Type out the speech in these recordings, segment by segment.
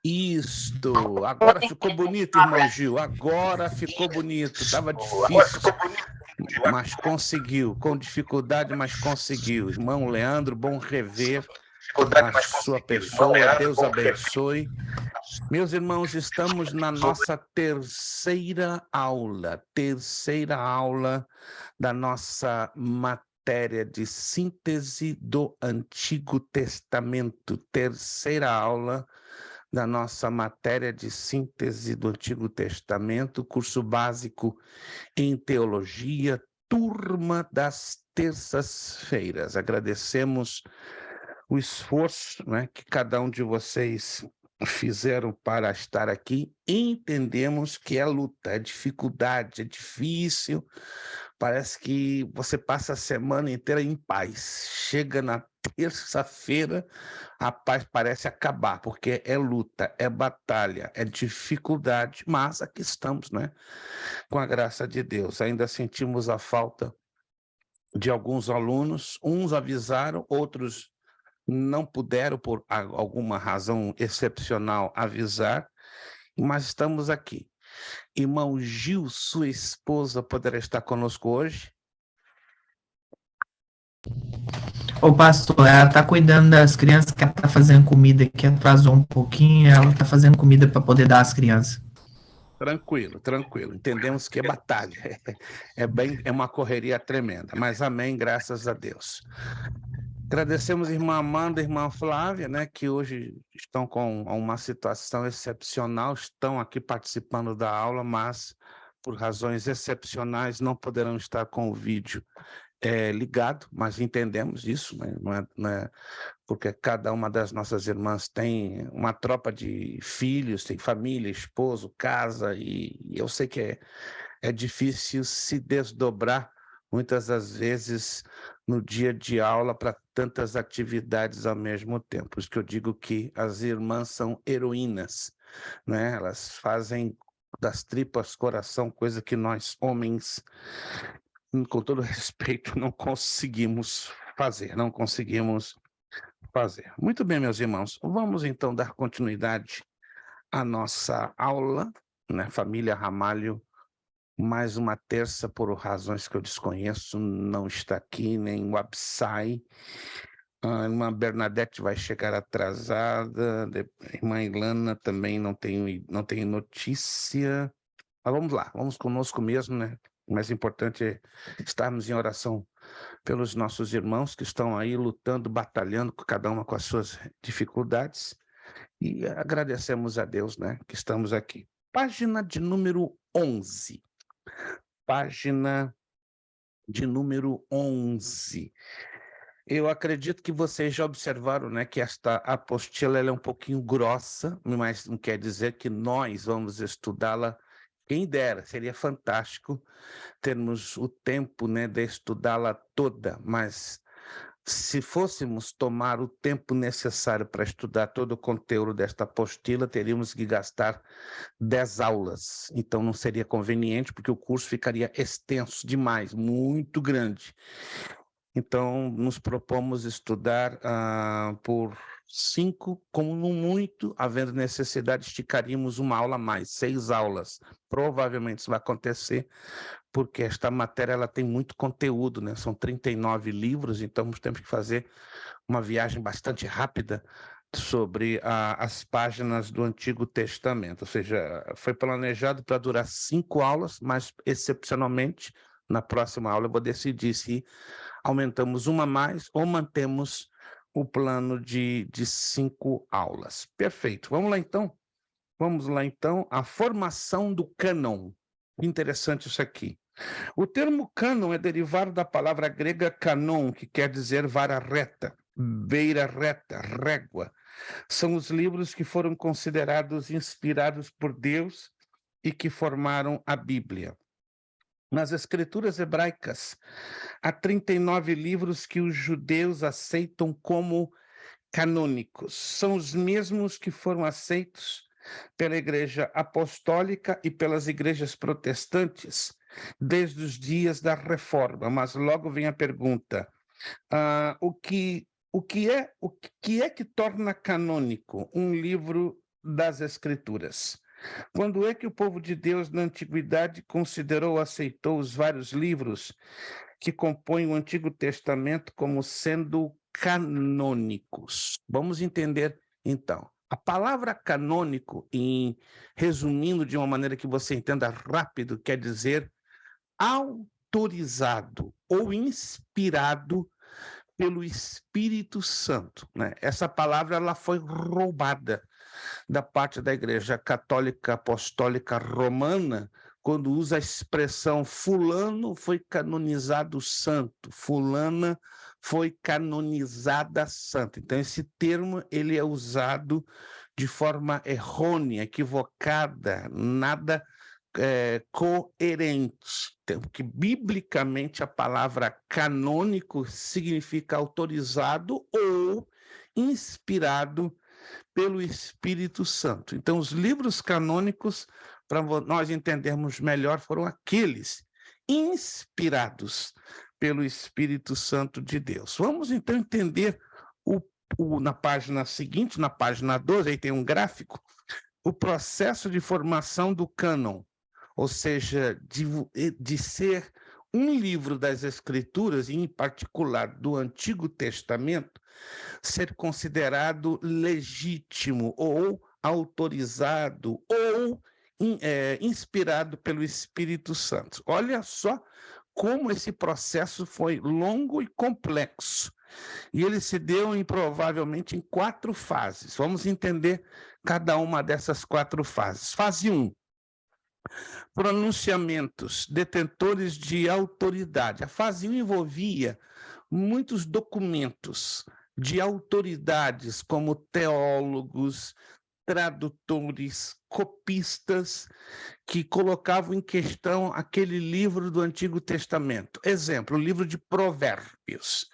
Isto, agora ficou bonito, irmão Gil, agora ficou bonito. Estava difícil, mas conseguiu, com dificuldade, mas conseguiu. Irmão Leandro, bom rever a sua pessoa, Deus abençoe. Meus irmãos, estamos na nossa terceira aula da nossa matéria de síntese do Antigo Testamento, terceira aula da nossa matéria de síntese do Antigo Testamento, curso básico em teologia, turma das terças-feiras. Agradecemos o esforço, né, que cada um de vocês fizeram para estar aqui. Entendemos que é luta, é dificuldade, é difícil. Parece que você passa a semana inteira em paz. Chega na terça-feira, a paz parece acabar, porque é luta, é batalha, é dificuldade, mas aqui estamos, né? Com a graça de Deus. Ainda sentimos a falta de alguns alunos, uns avisaram, outros não puderam, por alguma razão excepcional, avisar, mas estamos aqui. Irmão Gil, sua esposa, poderá estar conosco hoje? Ô, pastor, ela tá cuidando das crianças, que ela tá fazendo comida que atrasou um pouquinho, ela tá fazendo comida para poder dar às crianças. Tranquilo, tranquilo. Entendemos que é batalha, é uma correria tremenda, mas amém, graças a Deus. Agradecemos a irmã Amanda e a irmã Flávia, né, que hoje estão com uma situação excepcional, estão aqui participando da aula, mas por razões excepcionais não poderão estar com o vídeo ligado, mas entendemos isso, né? Não é porque cada uma das nossas irmãs tem uma tropa de filhos, tem família, esposo, casa, e eu sei que é difícil se desdobrar, muitas das vezes, no dia de aula para tantas atividades ao mesmo tempo. Por isso que eu digo que as irmãs são heroínas, né? Elas fazem das tripas coração, coisa que nós, homens, com todo respeito, não conseguimos fazer, não conseguimos fazer. Muito bem, meus irmãos, vamos então dar continuidade à nossa aula, né? Família Ramalho, mais uma terça, por razões que eu desconheço, não está aqui, nem o Absai. A irmã Bernadette vai chegar atrasada, a irmã Ilana também não tem notícia. Mas vamos lá, vamos conosco mesmo, né? O mais importante é estarmos em oração pelos nossos irmãos que estão aí lutando, batalhando, cada uma com as suas dificuldades. E agradecemos a Deus, né, que estamos aqui. Página de número 11. Página de número 11. Eu acredito que vocês já observaram, né, que esta apostila ela é um pouquinho grossa, mas não quer dizer que nós vamos estudá-la. Quem dera, seria fantástico termos o tempo, né, de estudá-la toda, mas se fôssemos tomar o tempo necessário para estudar todo o conteúdo desta apostila, teríamos que gastar 10 aulas. Então, não seria conveniente, porque o curso ficaria extenso demais, muito grande. Então, nos propomos estudar por 5, como no muito, havendo necessidade, esticaríamos uma aula a mais, 6 aulas. Provavelmente isso vai acontecer, porque esta matéria ela tem muito conteúdo, né? São 39 livros, então temos que fazer uma viagem bastante rápida sobre as páginas do Antigo Testamento. Ou seja, foi planejado para durar 5 aulas, mas excepcionalmente, na próxima aula eu vou decidir se aumentamos uma a mais ou mantemos o plano de 5 aulas. Perfeito. Vamos lá então? Vamos lá então, a formação do cânon. Interessante isso aqui. O termo cânon é derivado da palavra grega canon, que quer dizer vara reta, beira reta, régua. São os livros que foram considerados inspirados por Deus e que formaram a Bíblia. Nas escrituras hebraicas, há 39 livros que os judeus aceitam como canônicos. São os mesmos que foram aceitos pela Igreja Apostólica e pelas igrejas protestantes desde os dias da Reforma. Mas logo vem a pergunta: o que é que torna canônico um livro das Escrituras. Quando é que o povo de Deus na antiguidade considerou ou aceitou os vários livros que compõem o Antigo Testamento como sendo canônicos? Vamos entender, então. A palavra canônico, resumindo de uma maneira que você entenda rápido, quer dizer autorizado ou inspirado pelo Espírito Santo, né? Essa palavra ela foi roubada da parte da Igreja Católica Apostólica Romana, quando usa a expressão fulano foi canonizado santo, fulana foi canonizada santa. Então esse termo ele é usado de forma errônea, equivocada, nada coerente, porque biblicamente a palavra canônico significa autorizado ou inspirado pelo Espírito Santo. Então, os livros canônicos, para nós entendermos melhor, foram aqueles inspirados pelo Espírito Santo de Deus. Vamos então entender na página seguinte, na página 12, aí tem um gráfico, o processo de formação do cânon, ou seja, de ser um livro das Escrituras, e em particular do Antigo Testamento, ser considerado legítimo ou autorizado ou inspirado pelo Espírito Santo. Olha só como esse processo foi longo e complexo. E ele se deu provavelmente em 4 fases. Vamos entender cada uma dessas 4 fases. Fase 1. Pronunciamentos, detentores de autoridade. A fase 1 envolvia muitos documentos de autoridades, como teólogos, tradutores, copistas, que colocavam em questão aquele livro do Antigo Testamento. Exemplo, o livro de Provérbios.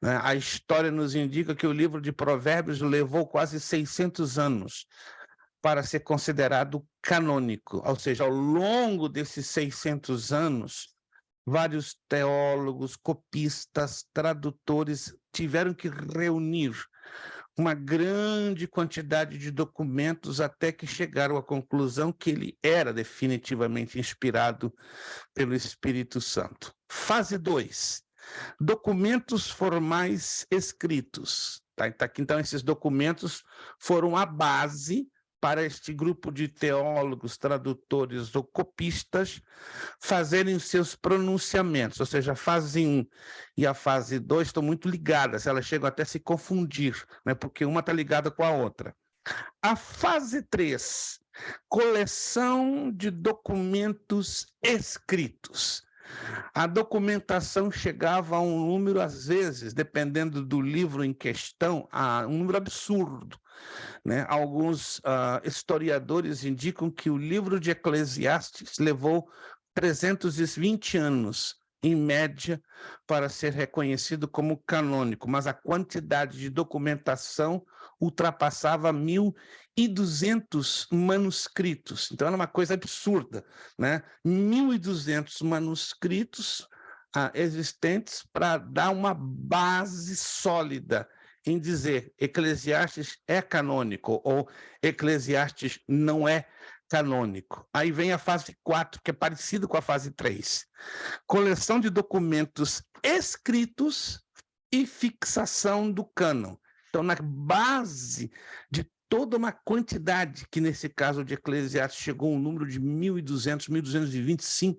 A história nos indica que o livro de Provérbios levou quase 600 anos para ser considerado canônico, ou seja, ao longo desses 600 anos, vários teólogos, copistas, tradutores tiveram que reunir uma grande quantidade de documentos até que chegaram à conclusão que ele era definitivamente inspirado pelo Espírito Santo. Fase 2. Documentos formais escritos. Então, esses documentos foram a base para este grupo de teólogos, tradutores ou copistas fazerem os seus pronunciamentos, ou seja, a fase 1 e a fase 2 estão muito ligadas, elas chegam até a se confundir, né, porque uma está ligada com a outra. A fase 3, coleção de documentos escritos. A documentação chegava a um número, às vezes, dependendo do livro em questão, a um número absurdo, né? Alguns historiadores indicam que o livro de Eclesiastes levou 320 anos, em média, para ser reconhecido como canônico, mas a quantidade de documentação ultrapassava 1.200 manuscritos. Então, era uma coisa absurda, né? 1.200 manuscritos existentes para dar uma base sólida em dizer Eclesiastes é canônico ou Eclesiastes não é canônico. Aí vem a fase 4, que é parecido com a fase 3. Coleção de documentos escritos e fixação do cânon. Então, na base de toda uma quantidade, que nesse caso de Eclesiastes chegou um número de 1.200, 1.225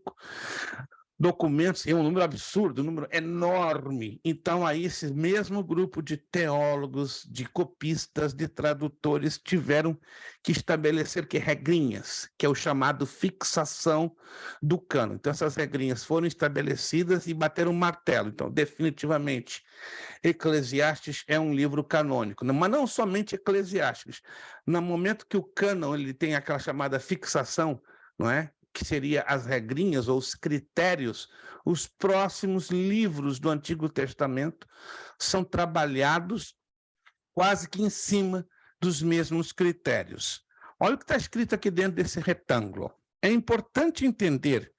documentos, é um número absurdo, um número enorme. Então, aí esse mesmo grupo de teólogos, de copistas, de tradutores tiveram que estabelecer regrinhas, que é o chamado fixação do cânon. Então, essas regrinhas foram estabelecidas e bateram um martelo. Então, definitivamente, Eclesiastes é um livro canônico, mas não somente Eclesiastes. No momento que o cânon ele tem aquela chamada fixação, não é? Que seria as regrinhas ou os critérios, os próximos livros do Antigo Testamento são trabalhados quase que em cima dos mesmos critérios. Olha o que está escrito aqui dentro desse retângulo. É importante entender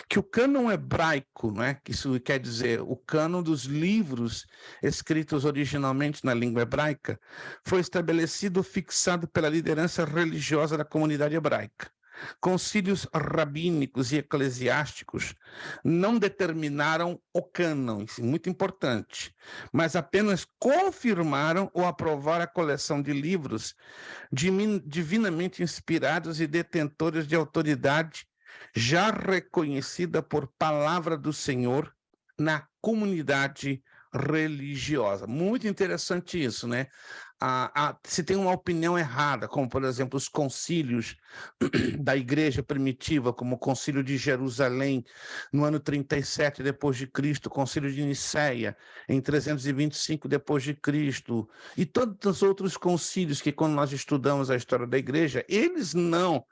que o cânon hebraico, né, que isso quer dizer o cânon dos livros escritos originalmente na língua hebraica, foi estabelecido, fixado pela liderança religiosa da comunidade hebraica. Concílios rabínicos e eclesiásticos não determinaram o cânon, isso é muito importante, mas apenas confirmaram ou aprovaram a coleção de livros divinamente inspirados e detentores de autoridade já reconhecida por palavra do Senhor na comunidade religiosa. Muito interessante isso, né? Se tem uma opinião errada, como, por exemplo, os concílios da igreja primitiva, como o concílio de Jerusalém, no ano 37 depois de Cristo, o concílio de Nicéia, em 325 depois de Cristo, e todos os outros concílios que, quando nós estudamos a história da igreja, eles não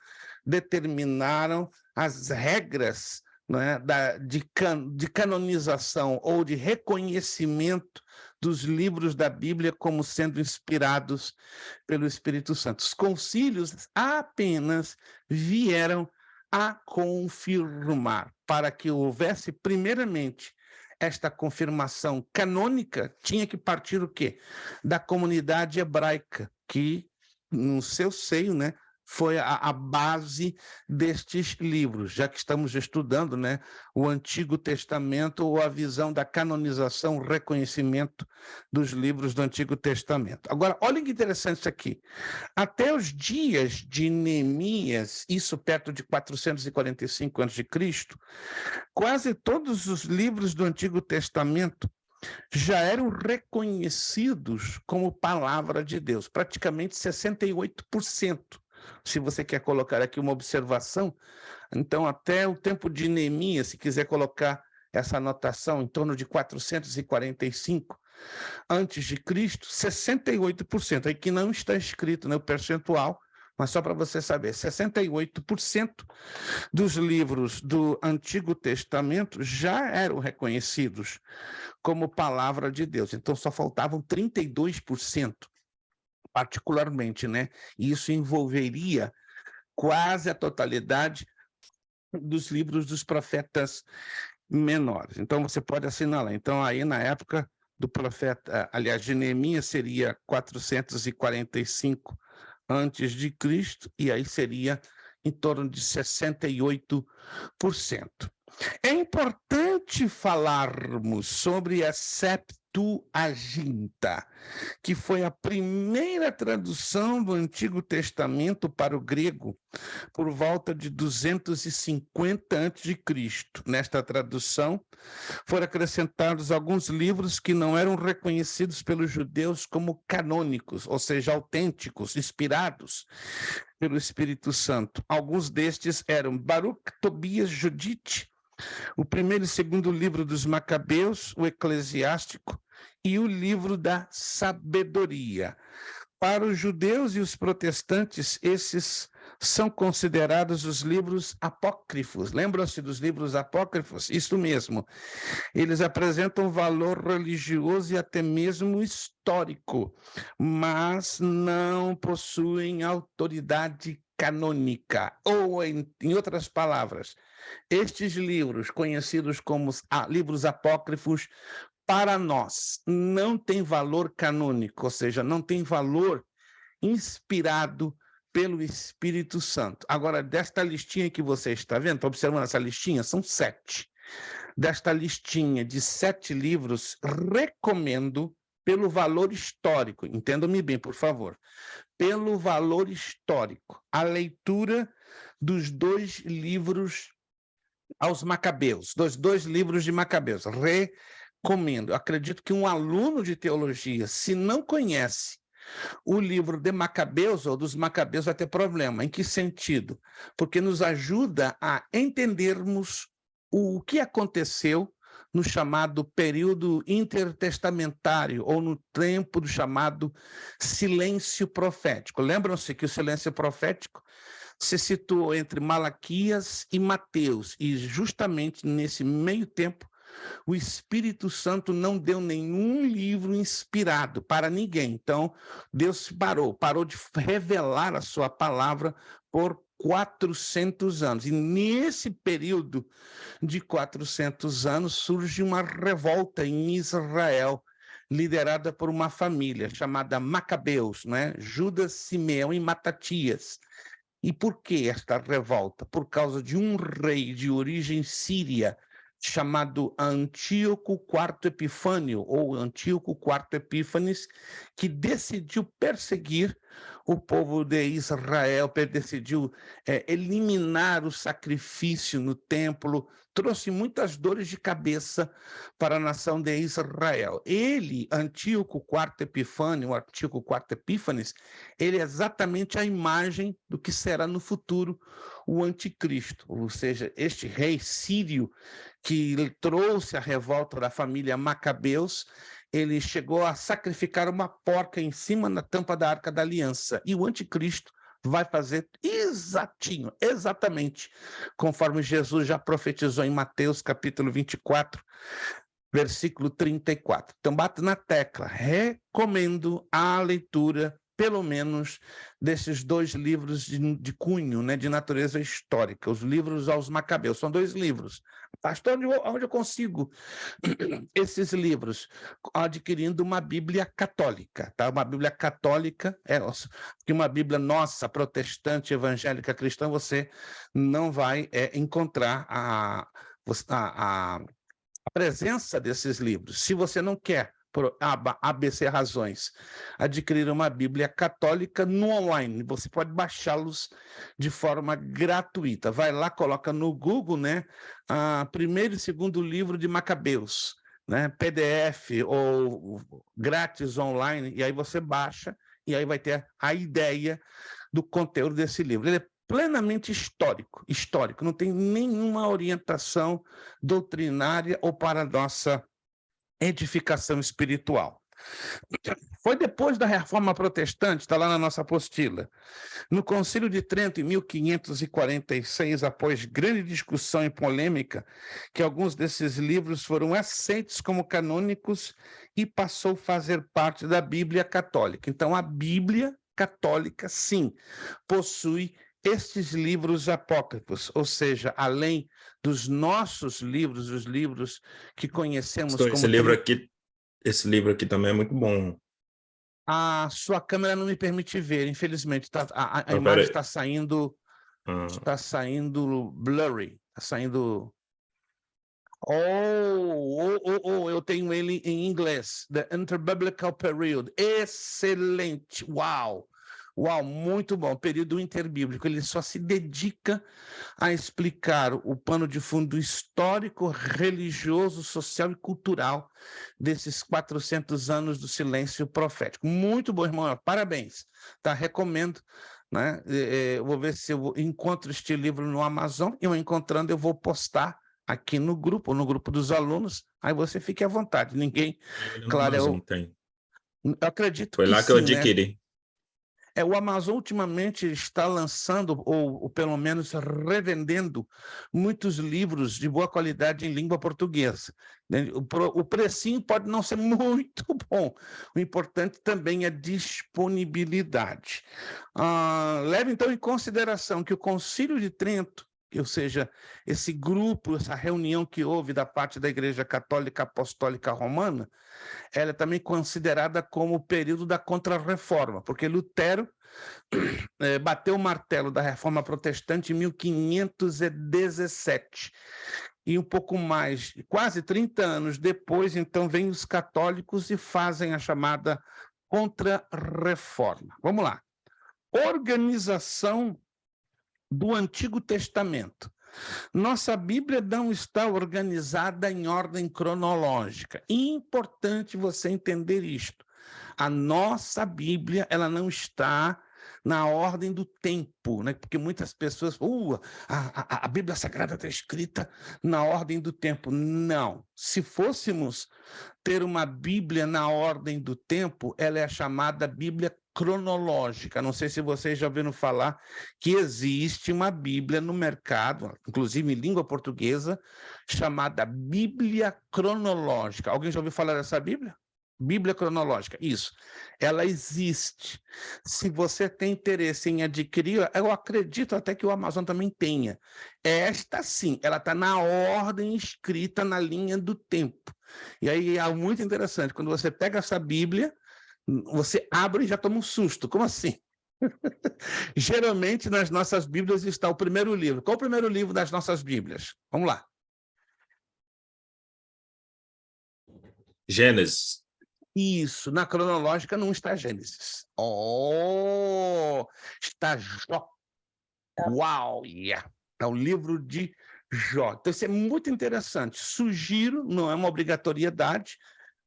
determinaram as regras, né, de canonização ou de reconhecimento dos livros da Bíblia como sendo inspirados pelo Espírito Santo. Os concílios apenas vieram a confirmar. Para que houvesse, primeiramente, esta confirmação canônica, tinha que partir o quê? Da comunidade hebraica, que, no seu seio, né, foi a base destes livros, já que estamos estudando, né, o Antigo Testamento, ou a visão da canonização, o reconhecimento dos livros do Antigo Testamento. Agora, olha que interessante isso aqui. Até os dias de Neemias, isso perto de 445 a.C., quase todos os livros do Antigo Testamento já eram reconhecidos como palavra de Deus, praticamente 68%. Se você quer colocar aqui uma observação, então até o tempo de Neemias, se quiser colocar essa anotação, em torno de 445 antes de Cristo, 68%, aqui não está escrito, né, o percentual, mas só para você saber, 68% dos livros do Antigo Testamento já eram reconhecidos como palavra de Deus, então só faltavam 32%. Particularmente, né? E isso envolveria quase a totalidade dos livros dos profetas menores. Então, você pode assinalar. Então, aí na época do profeta, aliás, de Neemias, seria 445 antes de Cristo, e aí seria em torno de 68%. É importante falarmos sobre a Septuaginta, que foi a primeira tradução do Antigo Testamento para o grego por volta de 250 a.C. Nesta tradução, foram acrescentados alguns livros que não eram reconhecidos pelos judeus como canônicos, ou seja, autênticos, inspirados pelo Espírito Santo. Alguns destes eram Baruch, Tobias, Judite, o primeiro e segundo livro dos Macabeus, o Eclesiástico, e o livro da Sabedoria. Para os judeus e os protestantes, esses são considerados os livros apócrifos. Lembram-se dos livros apócrifos? Isso mesmo. Eles apresentam valor religioso e até mesmo histórico, mas não possuem autoridade canônica. Ou, em outras palavras, estes livros, conhecidos como livros apócrifos, para nós, não tem valor canônico, ou seja, não tem valor inspirado pelo Espírito Santo. Agora, desta listinha que você está vendo, está observando essa listinha? São 7. Desta listinha de 7 livros, recomendo, pelo valor histórico, entendam-me bem, por favor, pelo valor histórico, a leitura dos 2 livros aos Macabeus, dos 2 livros de Macabeus. Recomendo. Acredito que um aluno de teologia, se não conhece o livro de Macabeus ou dos Macabeus, vai ter problema. Em que sentido? Porque nos ajuda a entendermos o que aconteceu no chamado período intertestamentário, ou no tempo do chamado silêncio profético. Lembram-se que o silêncio profético se situou entre Malaquias e Mateus, e justamente nesse meio tempo, o Espírito Santo não deu nenhum livro inspirado para ninguém. Então, Deus parou de revelar a sua palavra por 400 anos. E nesse período de 400 anos surge uma revolta em Israel, liderada por uma família chamada Macabeus, né? Judas, Simeão e Matatias. E por que esta revolta? Por causa de um rei de origem síria, chamado Antíoco IV Epifânio, ou Antíoco IV Epífanes, que decidiu perseguir o povo de Israel, decidiu eliminar o sacrifício no templo, trouxe muitas dores de cabeça para a nação de Israel. Ele, Antíoco IV Epifânio, Antíoco IV Epífanes, ele é exatamente a imagem do que será no futuro o anticristo, ou seja, este rei sírio que trouxe a revolta da família Macabeus, ele chegou a sacrificar uma porca em cima da tampa da Arca da Aliança, e o anticristo vai fazer exatamente, conforme Jesus já profetizou em Mateus capítulo 24, versículo 34. Então, bate na tecla, recomendo a leitura, pelo menos, desses 2 livros de cunho, né, de natureza histórica, os livros aos Macabeus. São 2 livros. Pastor, onde eu consigo esses livros? Adquirindo uma Bíblia católica, tá? Uma Bíblia católica, porque uma Bíblia nossa, protestante, evangélica, cristã, você não vai encontrar a presença desses livros. Se você não quer, por ABC razões, adquirir uma Bíblia católica no online, você pode baixá-los de forma gratuita. Vai lá, coloca no Google, né, primeiro e segundo livro de Macabeus, né, PDF ou grátis online, e aí você baixa, e aí vai ter a ideia do conteúdo desse livro. Ele é plenamente histórico, não tem nenhuma orientação doutrinária ou para a nossa edificação espiritual. Foi depois da Reforma Protestante, está lá na nossa apostila, no Concílio de Trento, em 1546, após grande discussão e polêmica, que alguns desses livros foram aceitos como canônicos e passou a fazer parte da Bíblia Católica. Então, a Bíblia Católica, sim, possui estes livros apócrifos, ou seja, além dos nossos livros, os livros que conhecemos como... Esse livro aqui também é muito bom. A sua câmera não me permite ver, infelizmente. A imagem está saindo... Está saindo blurry, está saindo... eu tenho ele em inglês. The Interbiblical Period. Excelente! Uau! Uau, muito bom. Período interbíblico. Ele só se dedica a explicar o pano de fundo histórico, religioso, social e cultural desses 400 anos do silêncio profético. Muito bom, irmão. Parabéns. Tá? Recomendo. Né? Eu vou ver se eu encontro este livro no Amazon. Eu encontrando, eu vou postar aqui no grupo dos alunos. Aí você fique à vontade. Ninguém... Claro, Amazon tem. Eu acredito Foi que lá sim, que eu adquiri. Né? O Amazon ultimamente está lançando, ou pelo menos revendendo, muitos livros de boa qualidade em língua portuguesa. O precinho pode não ser muito bom, o importante também é disponibilidade. Leve, então, em consideração que o Concílio de Trento, ou seja, esse grupo, essa reunião que houve da parte da Igreja Católica Apostólica Romana, ela é também considerada como o período da Contra-Reforma, porque Lutero bateu o martelo da Reforma Protestante em 1517. E um pouco mais, quase 30 anos depois, então, vêm os católicos e fazem a chamada Contra-Reforma. Vamos lá. Organização do Antigo Testamento. Nossa Bíblia não está organizada em ordem cronológica. Importante você entender isto. A nossa Bíblia, ela não está na ordem do tempo, né? Porque muitas pessoas, a Bíblia Sagrada está escrita na ordem do tempo. Não. Se fôssemos ter uma Bíblia na ordem do tempo, ela é a chamada Bíblia cronológica. Não sei se vocês já ouviram falar que existe uma Bíblia no mercado, inclusive em língua portuguesa, chamada Bíblia cronológica. Alguém já ouviu falar dessa Bíblia? Bíblia cronológica, isso. Ela existe. Se você tem interesse em adquirir, eu acredito até que o Amazon também tenha. Esta sim, ela está na ordem escrita na linha do tempo. E aí é muito interessante, quando você pega essa Bíblia, você abre e já toma um susto. Como assim? Geralmente nas nossas Bíblias está o primeiro livro. Qual o primeiro livro das nossas Bíblias? Vamos lá. Gênesis. Isso, na cronológica não está Gênesis. Oh, está Jó. Uau, yeah. É o livro de Jó. Então, isso é muito interessante. Sugiro, não é uma obrigatoriedade,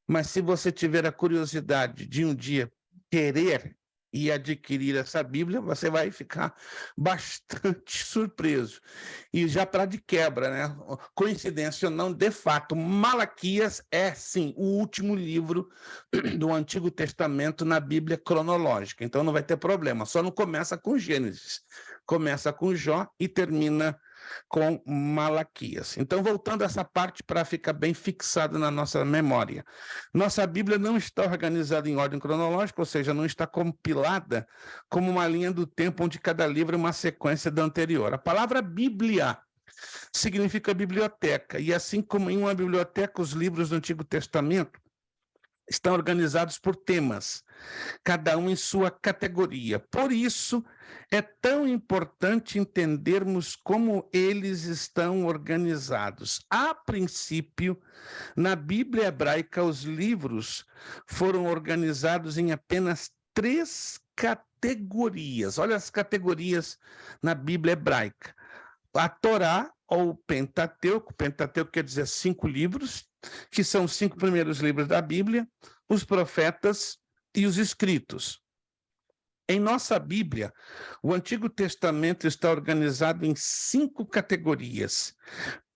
mas se você tiver a curiosidade de um dia querer e adquirir essa Bíblia, você vai ficar bastante surpreso. E já para de quebra, né? Coincidência ou não, de fato, Malaquias é, sim, o último livro do Antigo Testamento na Bíblia cronológica. Então não vai ter problema, só não começa com Gênesis. Começa com Jó e termina com Malaquias. Então, voltando a essa parte para ficar bem fixada na nossa memória. Nossa Bíblia não está organizada em ordem cronológica, ou seja, não está compilada como uma linha do tempo onde cada livro é uma sequência da anterior. A palavra Bíblia significa biblioteca, e assim como em uma biblioteca os livros do Antigo Testamento estão organizados por temas, cada um em sua categoria. Por isso, é tão importante entendermos como eles estão organizados. A princípio, na Bíblia hebraica, os livros foram organizados em apenas 3 categorias. Olha as categorias na Bíblia hebraica. A Torá, ou Pentateuco quer dizer 5 livros, que são os 5 primeiros livros da Bíblia, os profetas e os escritos. Em nossa Bíblia, o Antigo Testamento está organizado em 5 categorias: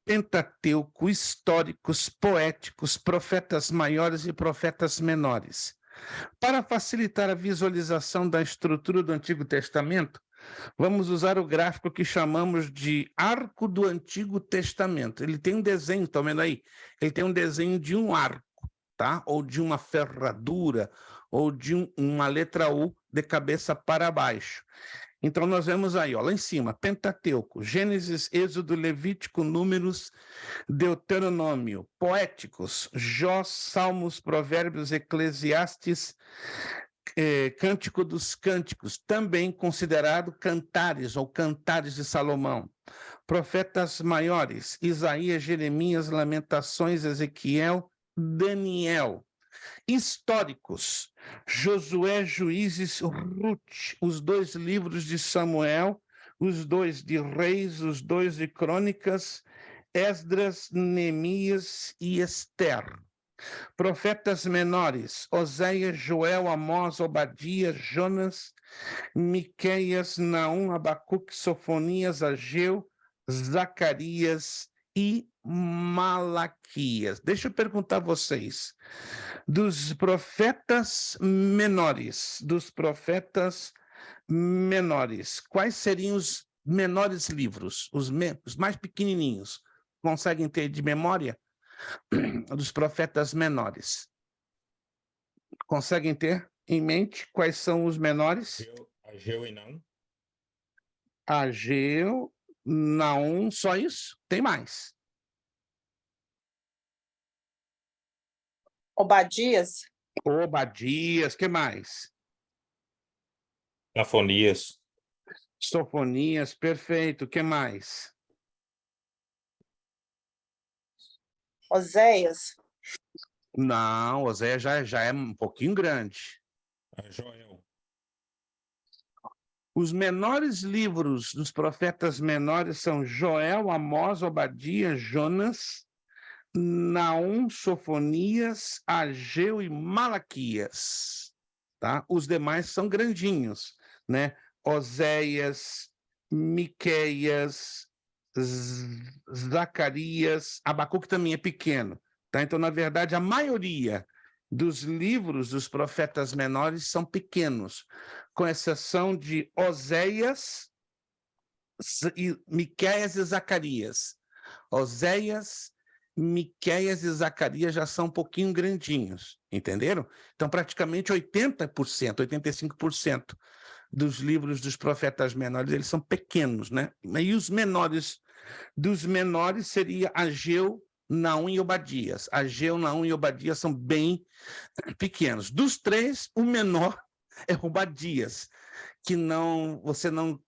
Pentateuco, históricos, poéticos, profetas maiores e profetas menores. Para facilitar a visualização da estrutura do Antigo Testamento, vamos usar o gráfico que chamamos de Arco do Antigo Testamento. Ele tem um desenho, estão vendo aí? Ele tem um desenho de um arco, tá? Ou de uma ferradura, ou de uma letra U de cabeça para baixo. Então, nós vemos aí, ó, lá em cima, Pentateuco, Gênesis, Êxodo, Levítico, Números, Deuteronômio, poéticos, Jó, Salmos, Provérbios, Eclesiastes, Cântico dos Cânticos, também considerado Cantares ou Cantares de Salomão. Profetas maiores, Isaías, Jeremias, Lamentações, Ezequiel, Daniel. Históricos, Josué, Juízes, Ruth, os 2 livros de Samuel, os 2 de Reis, os 2 de Crônicas, Esdras, Neemias e Ester. Profetas menores, Oséias, Joel, Amós, Obadias, Jonas, Miqueias, Naum, Abacuque, Sofonias, Ageu, Zacarias e Malaquias. Deixa eu perguntar a vocês, dos profetas menores, quais seriam os menores livros, os mais pequenininhos? Conseguem ter de memória? Dos profetas menores. Conseguem ter em mente quais são os menores? Ageu e Naum. Ageu, Naum, só isso? Tem mais. Obadias. Obadias, que mais? Sofonias. Sofonias, perfeito, que mais? Oséias. Não, Oséias já é um pouquinho grande. Joel. Os menores livros dos profetas menores são Joel, Amós, Obadias, Jonas, Naum, Sofonias, Ageu e Malaquias, tá? Os demais são grandinhos, né? Oséias, Miqueias, Zacarias, Abacuque também é pequeno, tá? Então, na verdade, a maioria dos livros dos profetas menores são pequenos, com exceção de Oséias, Miqueias e Zacarias. Oséias, Miqueias e Zacarias já são um pouquinho grandinhos, entenderam? Então, praticamente 80%, 85% dos livros dos profetas menores, eles são pequenos, né? E os menores, dos menores seria Ageu, Naum e Obadias. Ageu, Naum e Obadias são bem pequenos. Dos três, o menor é Obadias, que você não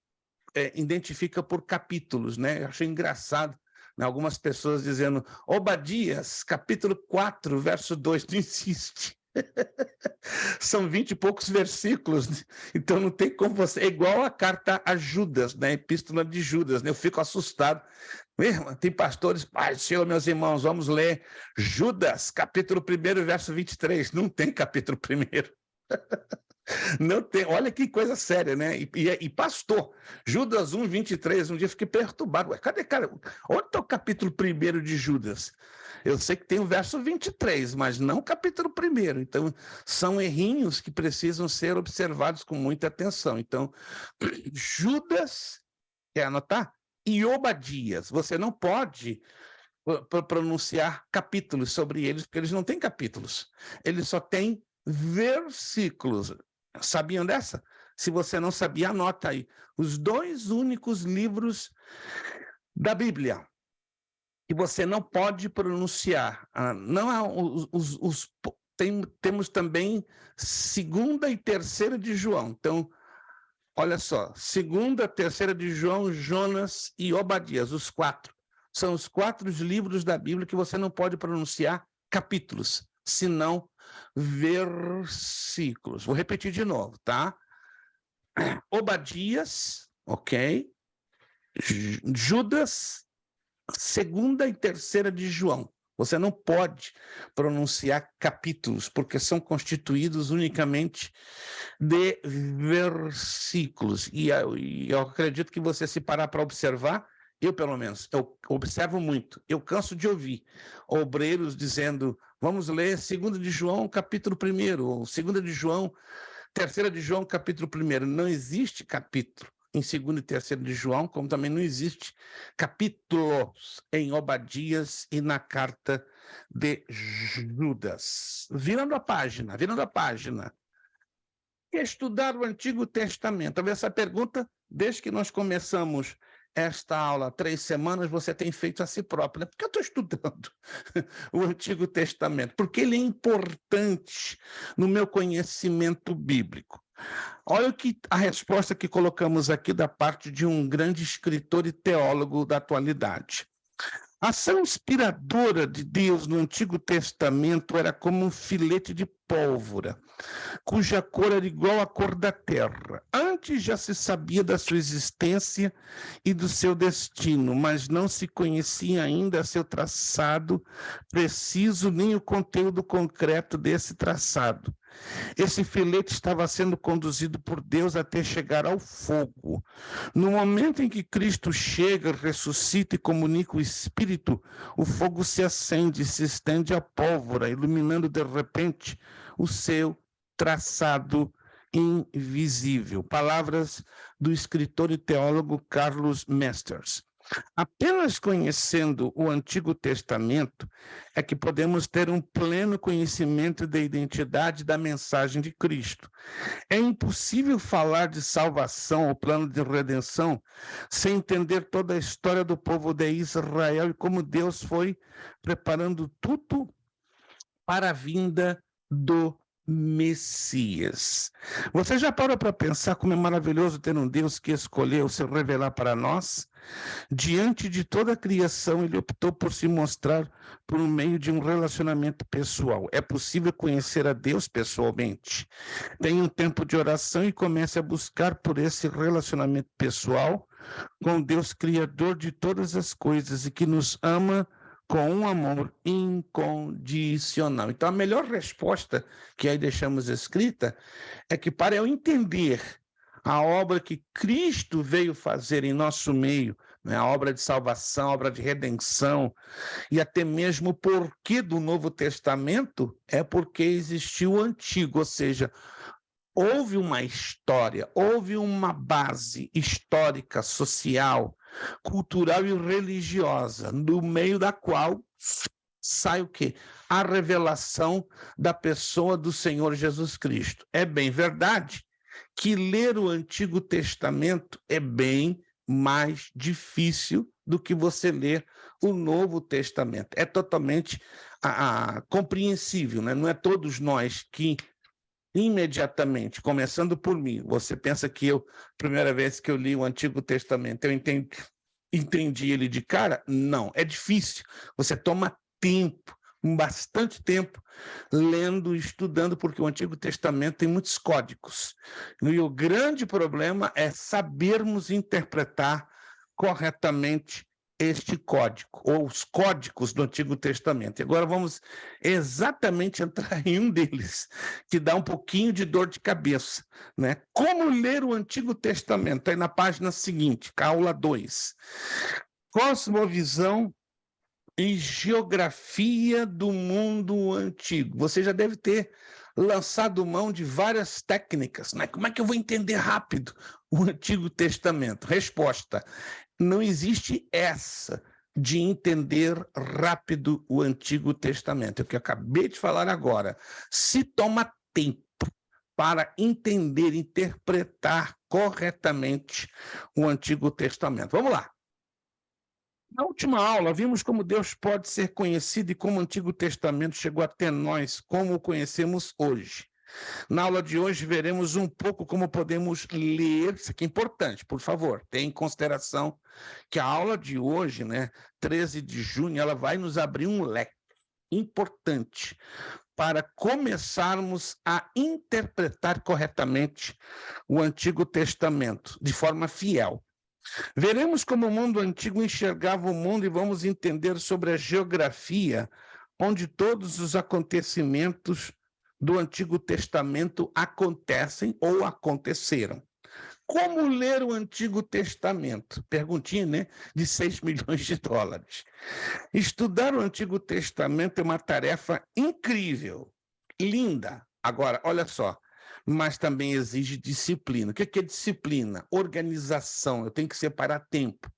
identifica por capítulos, né? Eu achei engraçado, né? Algumas pessoas dizendo, Obadias, capítulo 4, verso 2, não existe. São 20 e poucos versículos, então não tem como você... É igual a carta a Judas, né? A epístola de Judas, né? Eu fico assustado. Tem pastores, Pai do Senhor, meus irmãos, vamos ler Judas, capítulo 1, verso 23. Não tem capítulo 1. Não tem, olha que coisa séria, né? E pastor, Judas 1, 23, um dia eu fiquei perturbado. Ué, cadê, cara? Onde está o capítulo 1 de Judas? Eu sei que tem o verso 23, mas não o capítulo 1. Então, são errinhos que precisam ser observados com muita atenção. Então, Judas, quer anotar? E Obadias, você não pode pronunciar capítulos sobre eles, porque eles não têm capítulos. Eles só têm versículos. Sabiam dessa? Se você não sabia, anota aí. Os 2 únicos livros da Bíblia que você não pode pronunciar. Não há temos também 2ª e 3ª de João. Então, olha só, 2ª, 3ª de João, Jonas e Obadias, os 4. São os 4 livros da Bíblia que você não pode pronunciar capítulos, senão versículos. Vou repetir de novo, tá? Obadias, ok? Judas, 2ª e 3ª de João. Você não pode pronunciar capítulos, porque são constituídos unicamente de versículos. E eu acredito que você, se parar para observar, eu, pelo menos, eu observo muito. Eu canso de ouvir obreiros dizendo, vamos ler 2ª de João, capítulo 1, ou 2ª de João, 3ª de João, capítulo 1. Não existe capítulo em 2ª e 3ª de João, como também não existe capítulos em Obadias e na carta de Judas. Virando a página. Estudar o Antigo Testamento. Talvez essa pergunta, desde que nós começamos esta aula há 3 semanas, você tem feito a si próprio, né? Por que eu estou estudando o Antigo Testamento? Porque ele é importante no meu conhecimento bíblico. Olha a resposta que colocamos aqui da parte de um grande escritor e teólogo da atualidade. A ação inspiradora de Deus no Antigo Testamento era como um filete de pólvora, cuja cor era igual à cor da terra. Antes já se sabia da sua existência e do seu destino, mas não se conhecia ainda seu traçado preciso, nem o conteúdo concreto desse traçado. Esse filete estava sendo conduzido por Deus até chegar ao fogo. No momento em que Cristo chega, ressuscita e comunica o Espírito, o fogo se acende, se estende à pólvora, iluminando de repente o seu traçado invisível. Palavras do escritor e teólogo Carlos Mesters. Apenas conhecendo o Antigo Testamento é que podemos ter um pleno conhecimento da identidade da mensagem de Cristo. É impossível falar de salvação ou plano de redenção sem entender toda a história do povo de Israel e como Deus foi preparando tudo para a vinda do Messias. Você já parou para pensar como é maravilhoso ter um Deus que escolheu se revelar para nós? Diante de toda a criação, ele optou por se mostrar por meio de um relacionamento pessoal. É possível conhecer a Deus pessoalmente. Tenha um tempo de oração e comece a buscar por esse relacionamento pessoal com Deus, Criador de todas as coisas e que nos ama com um amor incondicional. Então, a melhor resposta que aí deixamos escrita é que, para eu entender a obra que Cristo veio fazer em nosso meio, né, a obra de salvação, a obra de redenção, e até mesmo o porquê do Novo Testamento, é porque existiu o Antigo, ou seja, houve uma história, houve uma base histórica, social, cultural e religiosa, no meio da qual sai o quê? A revelação da pessoa do Senhor Jesus Cristo. É bem verdade que ler o Antigo Testamento é bem mais difícil do que você ler o Novo Testamento. É totalmente compreensível, né? Não é todos nós que imediatamente, começando por mim, você pensa que primeira vez que eu li o Antigo Testamento, eu entendi ele de cara? Não, é difícil. Você toma tempo, bastante tempo, lendo e estudando, porque o Antigo Testamento tem muitos códigos. E o grande problema é sabermos interpretar corretamente este código, ou os códigos do Antigo Testamento. E agora vamos exatamente entrar em um deles, que dá um pouquinho de dor de cabeça, né? Como ler o Antigo Testamento? Aí na página seguinte, aula 2. Cosmovisão e geografia do mundo antigo. Você já deve ter lançado mão de várias técnicas, né? Como é que eu vou entender rápido o Antigo Testamento? Resposta: não existe essa de entender rápido o Antigo Testamento. É o que eu acabei de falar agora. Se toma tempo para entender, interpretar corretamente o Antigo Testamento. Vamos lá. Na última aula, vimos como Deus pode ser conhecido e como o Antigo Testamento chegou até nós, como o conhecemos hoje. Na aula de hoje, veremos um pouco como podemos ler. Isso aqui é importante, por favor, tenha em consideração que a aula de hoje, né, 13 de junho, ela vai nos abrir um leque importante para começarmos a interpretar corretamente o Antigo Testamento, de forma fiel. Veremos como o mundo antigo enxergava o mundo e vamos entender sobre a geografia, onde todos os acontecimentos do Antigo Testamento acontecem ou aconteceram. Como ler o Antigo Testamento? Perguntinha, né? De 6 milhões de dólares. Estudar o Antigo Testamento é uma tarefa incrível, linda. Agora, olha só, mas também exige disciplina. O que é disciplina? Organização. Eu tenho que separar tempo.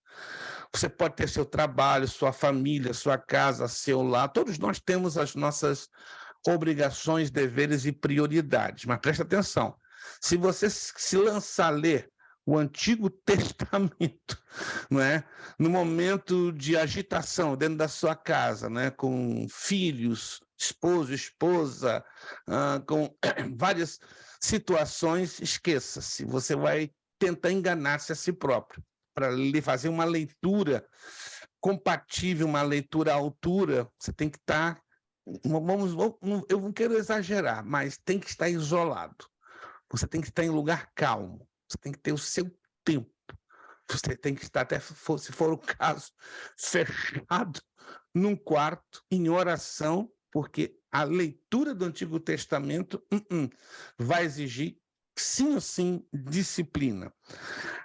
Você pode ter seu trabalho, sua família, sua casa, seu lar. Todos nós temos as nossas obrigações, deveres e prioridades. Mas preste atenção. Se você se lançar a ler o Antigo Testamento, não é? No momento de agitação dentro da sua casa, né? Com filhos, esposo, esposa, com várias situações, esqueça-se. Você vai tentar enganar-se a si próprio para lhe fazer uma leitura compatível, uma leitura à altura. Você tem que estar, eu não quero exagerar, mas tem que estar isolado. Você tem que estar em lugar calmo. Você tem que ter o seu tempo. Você tem que estar, até se for o caso, fechado num quarto, em oração, porque a leitura do Antigo Testamento vai exigir, sim ou sim, disciplina.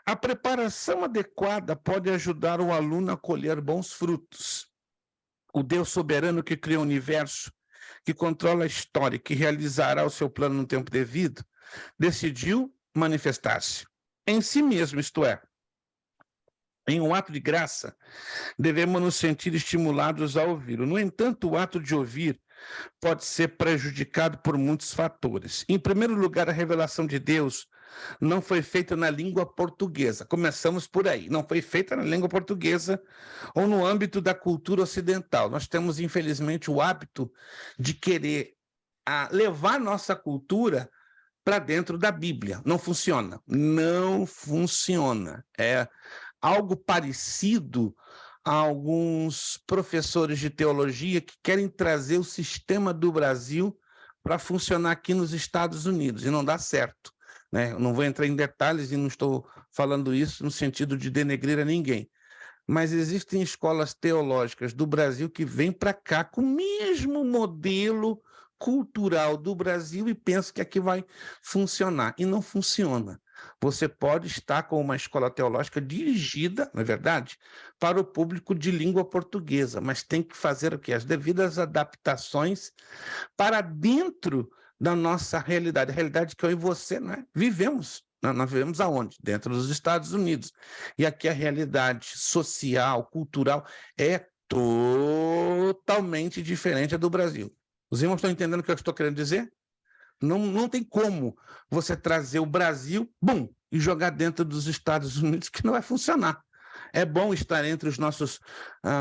A preparação adequada pode ajudar o aluno a colher bons frutos. O Deus soberano que criou o universo, que controla a história, que realizará o seu plano no tempo devido, decidiu manifestar-se em si mesmo, isto é, em um ato de graça, devemos nos sentir estimulados a ouvi-lo. No entanto, o ato de ouvir pode ser prejudicado por muitos fatores. Em primeiro lugar, a revelação de Deus não foi feita na língua portuguesa. Começamos por aí. Não foi feita na língua portuguesa ou no âmbito da cultura ocidental. Nós temos, infelizmente, o hábito de querer levar nossa cultura para dentro da Bíblia. Não funciona. Não funciona. É algo parecido a alguns professores de teologia que querem trazer o sistema do Brasil para funcionar aqui nos Estados Unidos, e não dá certo, né? Eu não vou entrar em detalhes e não estou falando isso no sentido de denegrir a ninguém, mas existem escolas teológicas do Brasil que vêm para cá com o mesmo modelo cultural do Brasil e pensam que aqui vai funcionar, e não funciona. Você pode estar com uma escola teológica dirigida, não é verdade, para o público de língua portuguesa, mas tem que fazer o quê? As devidas adaptações para dentro da nossa realidade, a realidade que eu e você, né, vivemos. Nós vivemos aonde? Dentro dos Estados Unidos. E aqui a realidade social, cultural é totalmente diferente do Brasil. Os irmãos estão entendendo o que eu estou querendo dizer? Não tem como você trazer o Brasil, e jogar dentro dos Estados Unidos, que não vai funcionar. É bom estar entre os nossos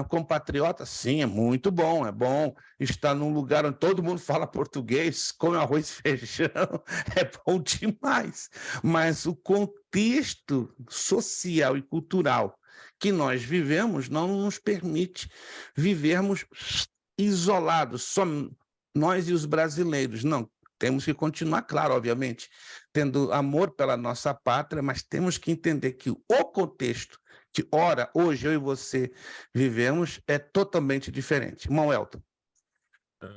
compatriotas? Sim, é muito bom. É bom estar num lugar onde todo mundo fala português, come arroz e feijão, é bom demais. Mas o contexto social e cultural que nós vivemos não nos permite vivermos isolados, só nós e os brasileiros. Não, temos que continuar, claro, obviamente, tendo amor pela nossa pátria, mas temos que entender que o contexto que, ora, hoje eu e você vivemos é totalmente diferente. Irmão Elton.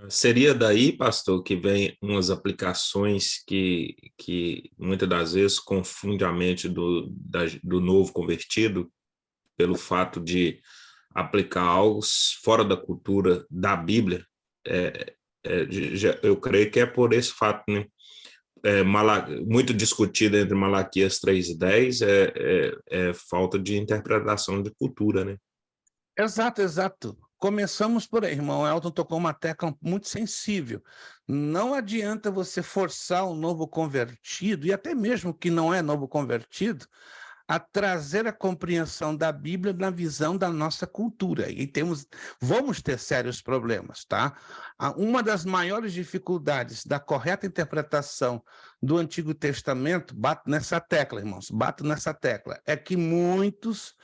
Seria daí, pastor, que vem umas aplicações que muitas das vezes confunde a mente do novo convertido pelo fato de aplicar algo fora da cultura da Bíblia. Eu creio que é por esse fato, né? Muito discutido entre Malaquias 3 e 10 é falta de interpretação de cultura, né? Exato. Começamos por aí, irmão Elton tocou uma tecla muito sensível. Não adianta você forçar um novo convertido, e até mesmo que não é novo convertido, a trazer a compreensão da Bíblia na visão da nossa cultura. E vamos ter sérios problemas, tá? Uma das maiores dificuldades da correta interpretação do Antigo Testamento, bato nessa tecla, irmãos, é que muitos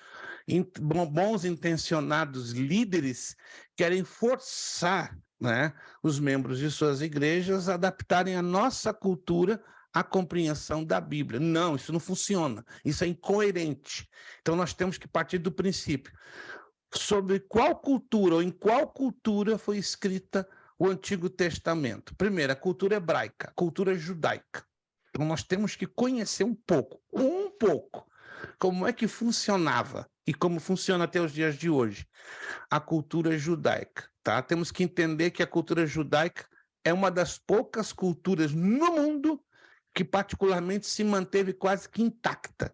bons intencionados líderes querem forçar, né, os membros de suas igrejas a adaptarem a nossa cultura à compreensão da Bíblia. Não, isso não funciona, isso é incoerente. Então nós temos que partir do princípio sobre qual cultura ou em qual cultura foi escrita o Antigo Testamento. Primeiro, a cultura hebraica, a cultura judaica. Então nós temos que conhecer um pouco, como é que funcionava e como funciona até os dias de hoje a cultura judaica, tá? Temos que entender que a cultura judaica é uma das poucas culturas no mundo que particularmente se manteve quase que intacta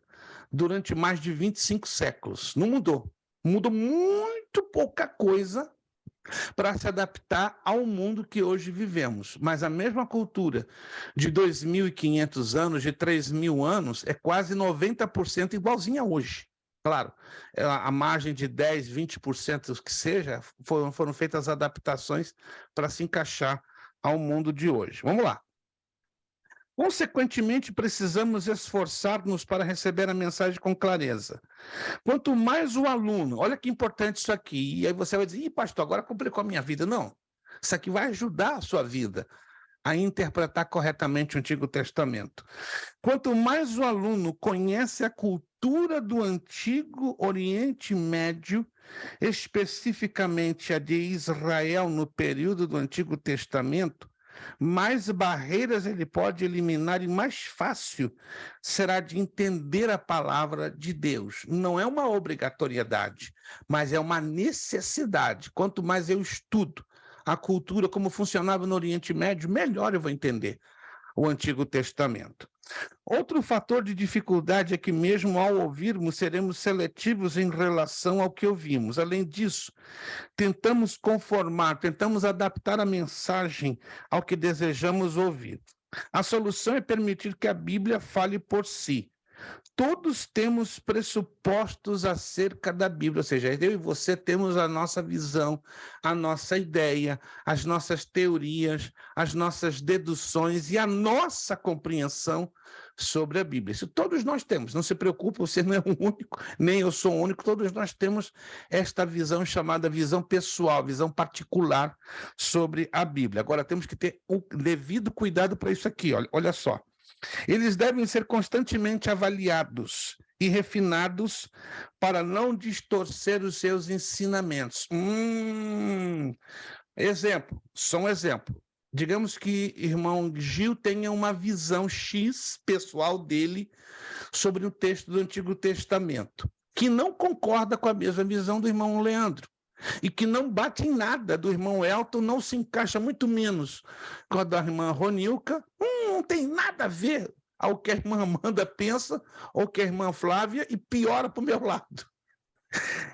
durante mais de 25 séculos. Não mudou. Mudou muito pouca coisa para se adaptar ao mundo que hoje vivemos. Mas a mesma cultura de 2.500 anos, de 3.000 anos, é quase 90% igualzinha hoje. Claro, a margem de 10%, 20% que seja, foram feitas adaptações para se encaixar ao mundo de hoje. Vamos lá. Consequentemente, precisamos esforçar-nos para receber a mensagem com clareza. Quanto mais o aluno, olha que importante isso aqui, e aí você vai dizer, pastor, agora complicou a minha vida. Não, isso aqui vai ajudar a sua vida a interpretar corretamente o Antigo Testamento. Quanto mais o aluno conhece a cultura do Antigo Oriente Médio, especificamente a de Israel no período do Antigo Testamento, mais barreiras ele pode eliminar e mais fácil será de entender a palavra de Deus. Não é uma obrigatoriedade, mas é uma necessidade. Quanto mais eu estudo a cultura, como funcionava no Oriente Médio, melhor eu vou entender o Antigo Testamento. Outro fator de dificuldade é que mesmo ao ouvirmos, seremos seletivos em relação ao que ouvimos. Além disso, tentamos adaptar a mensagem ao que desejamos ouvir. A solução é permitir que a Bíblia fale por si. Todos temos pressupostos acerca da Bíblia, ou seja, eu e você temos a nossa visão, a nossa ideia, as nossas teorias, as nossas deduções e a nossa compreensão sobre a Bíblia. Isso todos nós temos, não se preocupe, você não é o único, nem eu sou o único, todos nós temos esta visão chamada visão pessoal, visão particular sobre a Bíblia. Agora, temos que ter o devido cuidado para isso aqui, olha só. Eles devem ser constantemente avaliados e refinados para não distorcer os seus ensinamentos. Só um exemplo. Digamos que irmão Gil tenha uma visão X pessoal dele sobre o texto do Antigo Testamento, que não concorda com a mesma visão do irmão Leandro. E que não bate em nada do irmão Elton, não se encaixa muito menos com a da irmã Ronilca, não tem nada a ver ao que a irmã Amanda pensa ou que a irmã Flávia, e piora para o meu lado.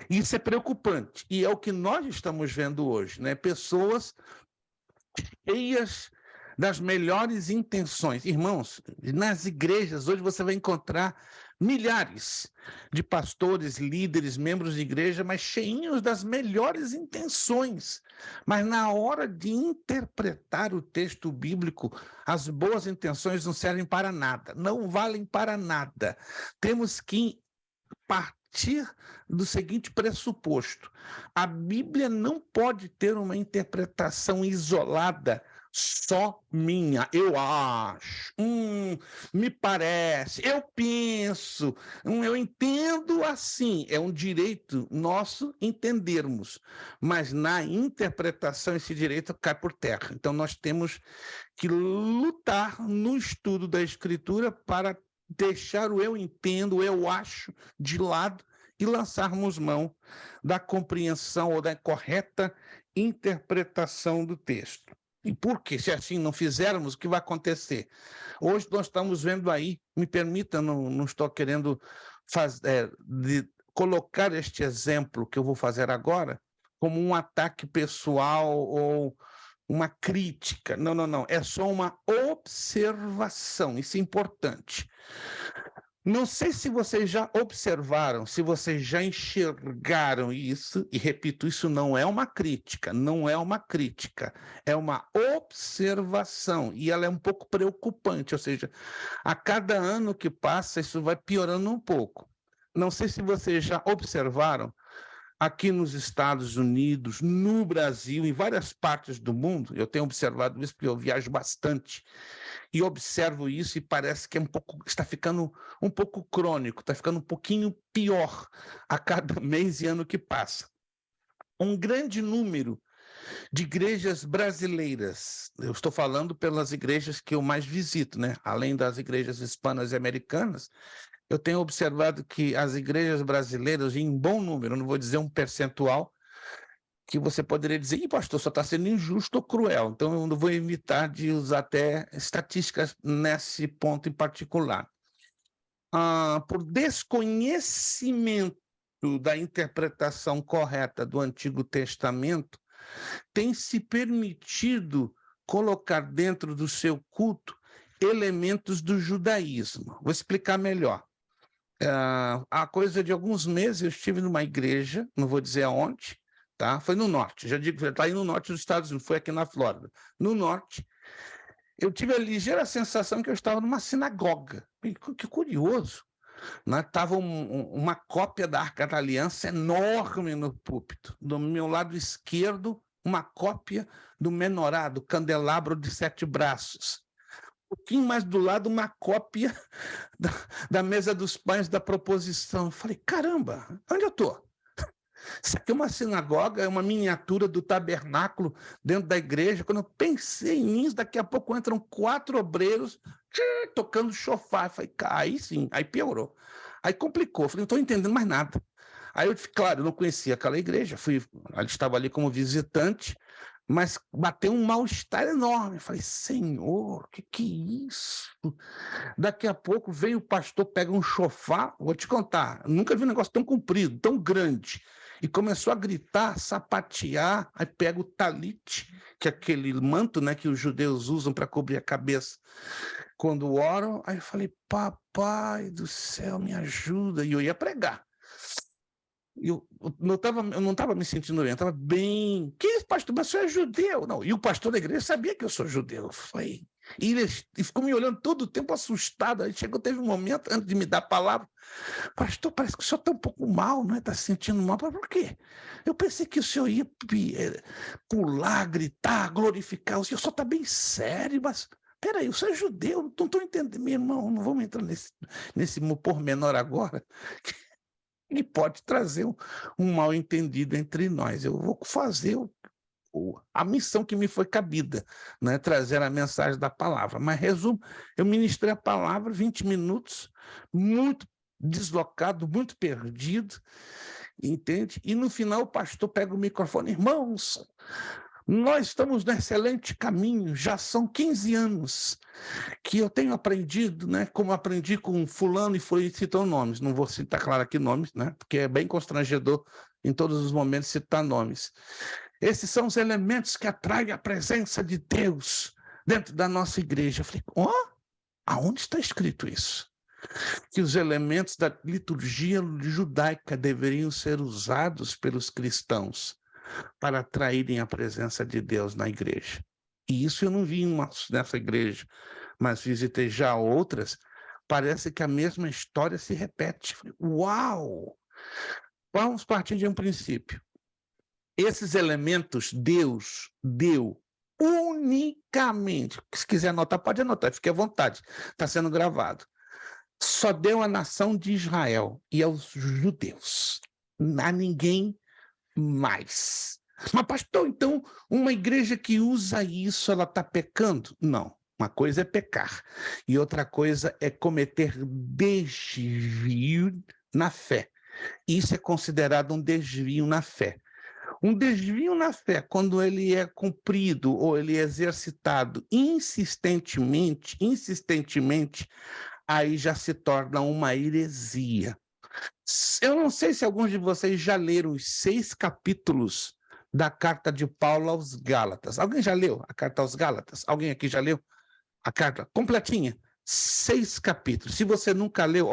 Isso é preocupante, e é o que nós estamos vendo hoje, né? Pessoas cheias das melhores intenções. Irmãos, nas igrejas, hoje você vai encontrar milhares de pastores, líderes, membros de igreja, mas cheinhos das melhores intenções. Mas na hora de interpretar o texto bíblico, as boas intenções não servem para nada, não valem para nada. Temos que partir do seguinte pressuposto: a Bíblia não pode ter uma interpretação isolada, só minha. Eu acho, me parece, eu penso, eu entendo assim. É um direito nosso entendermos, mas na interpretação esse direito cai por terra. Então nós temos que lutar no estudo da Escritura para deixar o eu entendo, o eu acho de lado e lançarmos mão da compreensão ou da correta interpretação do texto. E por quê? Se assim não fizermos, o que vai acontecer? Hoje nós estamos vendo aí, me permita, não estou querendo colocar este exemplo que eu vou fazer agora como um ataque pessoal ou uma crítica. Não, não, não. É só uma observação. Isso é importante. Não sei se vocês já observaram, se vocês já enxergaram isso, e repito, isso não é uma crítica, não é uma crítica, é uma observação, e ela é um pouco preocupante, ou seja, a cada ano que passa, isso vai piorando um pouco. Não sei se vocês já observaram, aqui nos Estados Unidos, no Brasil, em várias partes do mundo, eu tenho observado isso porque eu viajo bastante, e observo isso e parece que está ficando um pouco crônico, está ficando um pouquinho pior a cada mês e ano que passa. Um grande número de igrejas brasileiras, eu estou falando pelas igrejas que eu mais visito, né? Além das igrejas hispanas e americanas, eu tenho observado que as igrejas brasileiras, em bom número, não vou dizer um percentual, que você poderia dizer, pastor, só está sendo injusto ou cruel. Então, eu não vou evitar de usar até estatísticas nesse ponto em particular. Por desconhecimento da interpretação correta do Antigo Testamento, tem se permitido colocar dentro do seu culto elementos do judaísmo. Vou explicar melhor. Há coisa de alguns meses eu estive numa igreja, não vou dizer aonde, tá? Foi no norte, já digo, está aí no norte dos Estados Unidos, foi aqui na Flórida. No norte, eu tive a ligeira sensação que eu estava numa sinagoga. Que curioso, né? Estava uma cópia da Arca da Aliança enorme no púlpito. Do meu lado esquerdo, uma cópia do menorá, do candelabro de 7 braços. Um pouquinho mais do lado, uma cópia da mesa dos pães da proposição. Eu falei, caramba, onde eu estou? Isso aqui é uma sinagoga, é uma miniatura do tabernáculo dentro da igreja. Quando eu pensei nisso, daqui a pouco entram 4 obreiros tocando chofar. Eu falei, aí sim, aí piorou. Aí complicou, eu falei, não estou entendendo mais nada. Aí eu, claro, eu não conhecia aquela igreja, estava ali como visitante, mas bateu um mal-estar enorme. Eu falei, Senhor, que é isso? Daqui a pouco veio o pastor, pega um chofar, vou te contar, nunca vi um negócio tão comprido, tão grande, e começou a gritar, sapatear, aí pega o talite, que é aquele manto, né, que os judeus usam para cobrir a cabeça quando oram. Aí eu falei, papai do céu, me ajuda, e eu ia pregar. Eu não estava me sentindo bem, eu estava bem. Que isso, pastor? Mas você é judeu? Não, e o pastor da igreja sabia que eu sou judeu. E ele ficou me olhando todo o tempo assustado. Aí teve um momento, antes de me dar a palavra, pastor, parece que o senhor está um pouco mal, não é? Está se sentindo mal. Mas por quê? Eu pensei que o senhor ia pular, gritar, glorificar. O senhor só está bem sério, mas peraí, o senhor é judeu? Não estou entendendo, meu irmão, não vamos entrar nesse pormenor agora. E pode trazer um mal-entendido entre nós. Eu vou fazer a missão que me foi cabida, né? Trazer a mensagem da palavra. Mas, resumo, eu ministrei a palavra 20 minutos, muito deslocado, muito perdido, entende? E no final o pastor pega o microfone, irmãos, Nós estamos no excelente caminho, já são 15 anos que eu tenho aprendido, né, como aprendi com fulano e foi citar nomes, não vou citar, claro, aqui nomes, né, porque é bem constrangedor em todos os momentos citar nomes. Esses são os elementos que atraem a presença de Deus dentro da nossa igreja. Eu falei, aonde está escrito isso? Que os elementos da liturgia judaica deveriam ser usados pelos cristãos para atraírem a presença de Deus na igreja. E isso eu não vi nessa igreja, mas visitei já outras, parece que a mesma história se repete. Uau! Vamos partir de um princípio. Esses elementos Deus deu unicamente, se quiser anotar, pode anotar, fique à vontade, está sendo gravado. Só deu à nação de Israel e aos judeus, a ninguém mais. Mas, pastor, então, uma igreja que usa isso, ela está pecando? Não. Uma coisa é pecar e outra coisa é cometer desvio na fé. Isso é considerado um desvio na fé. Um desvio na fé, quando ele é cumprido ou ele é exercitado insistentemente, aí já se torna uma heresia. Eu não sei se alguns de vocês já leram os 6 capítulos da carta de Paulo aos Gálatas. Alguém já leu a carta aos Gálatas? Alguém aqui já leu a carta completinha? 6 capítulos. Se você nunca leu,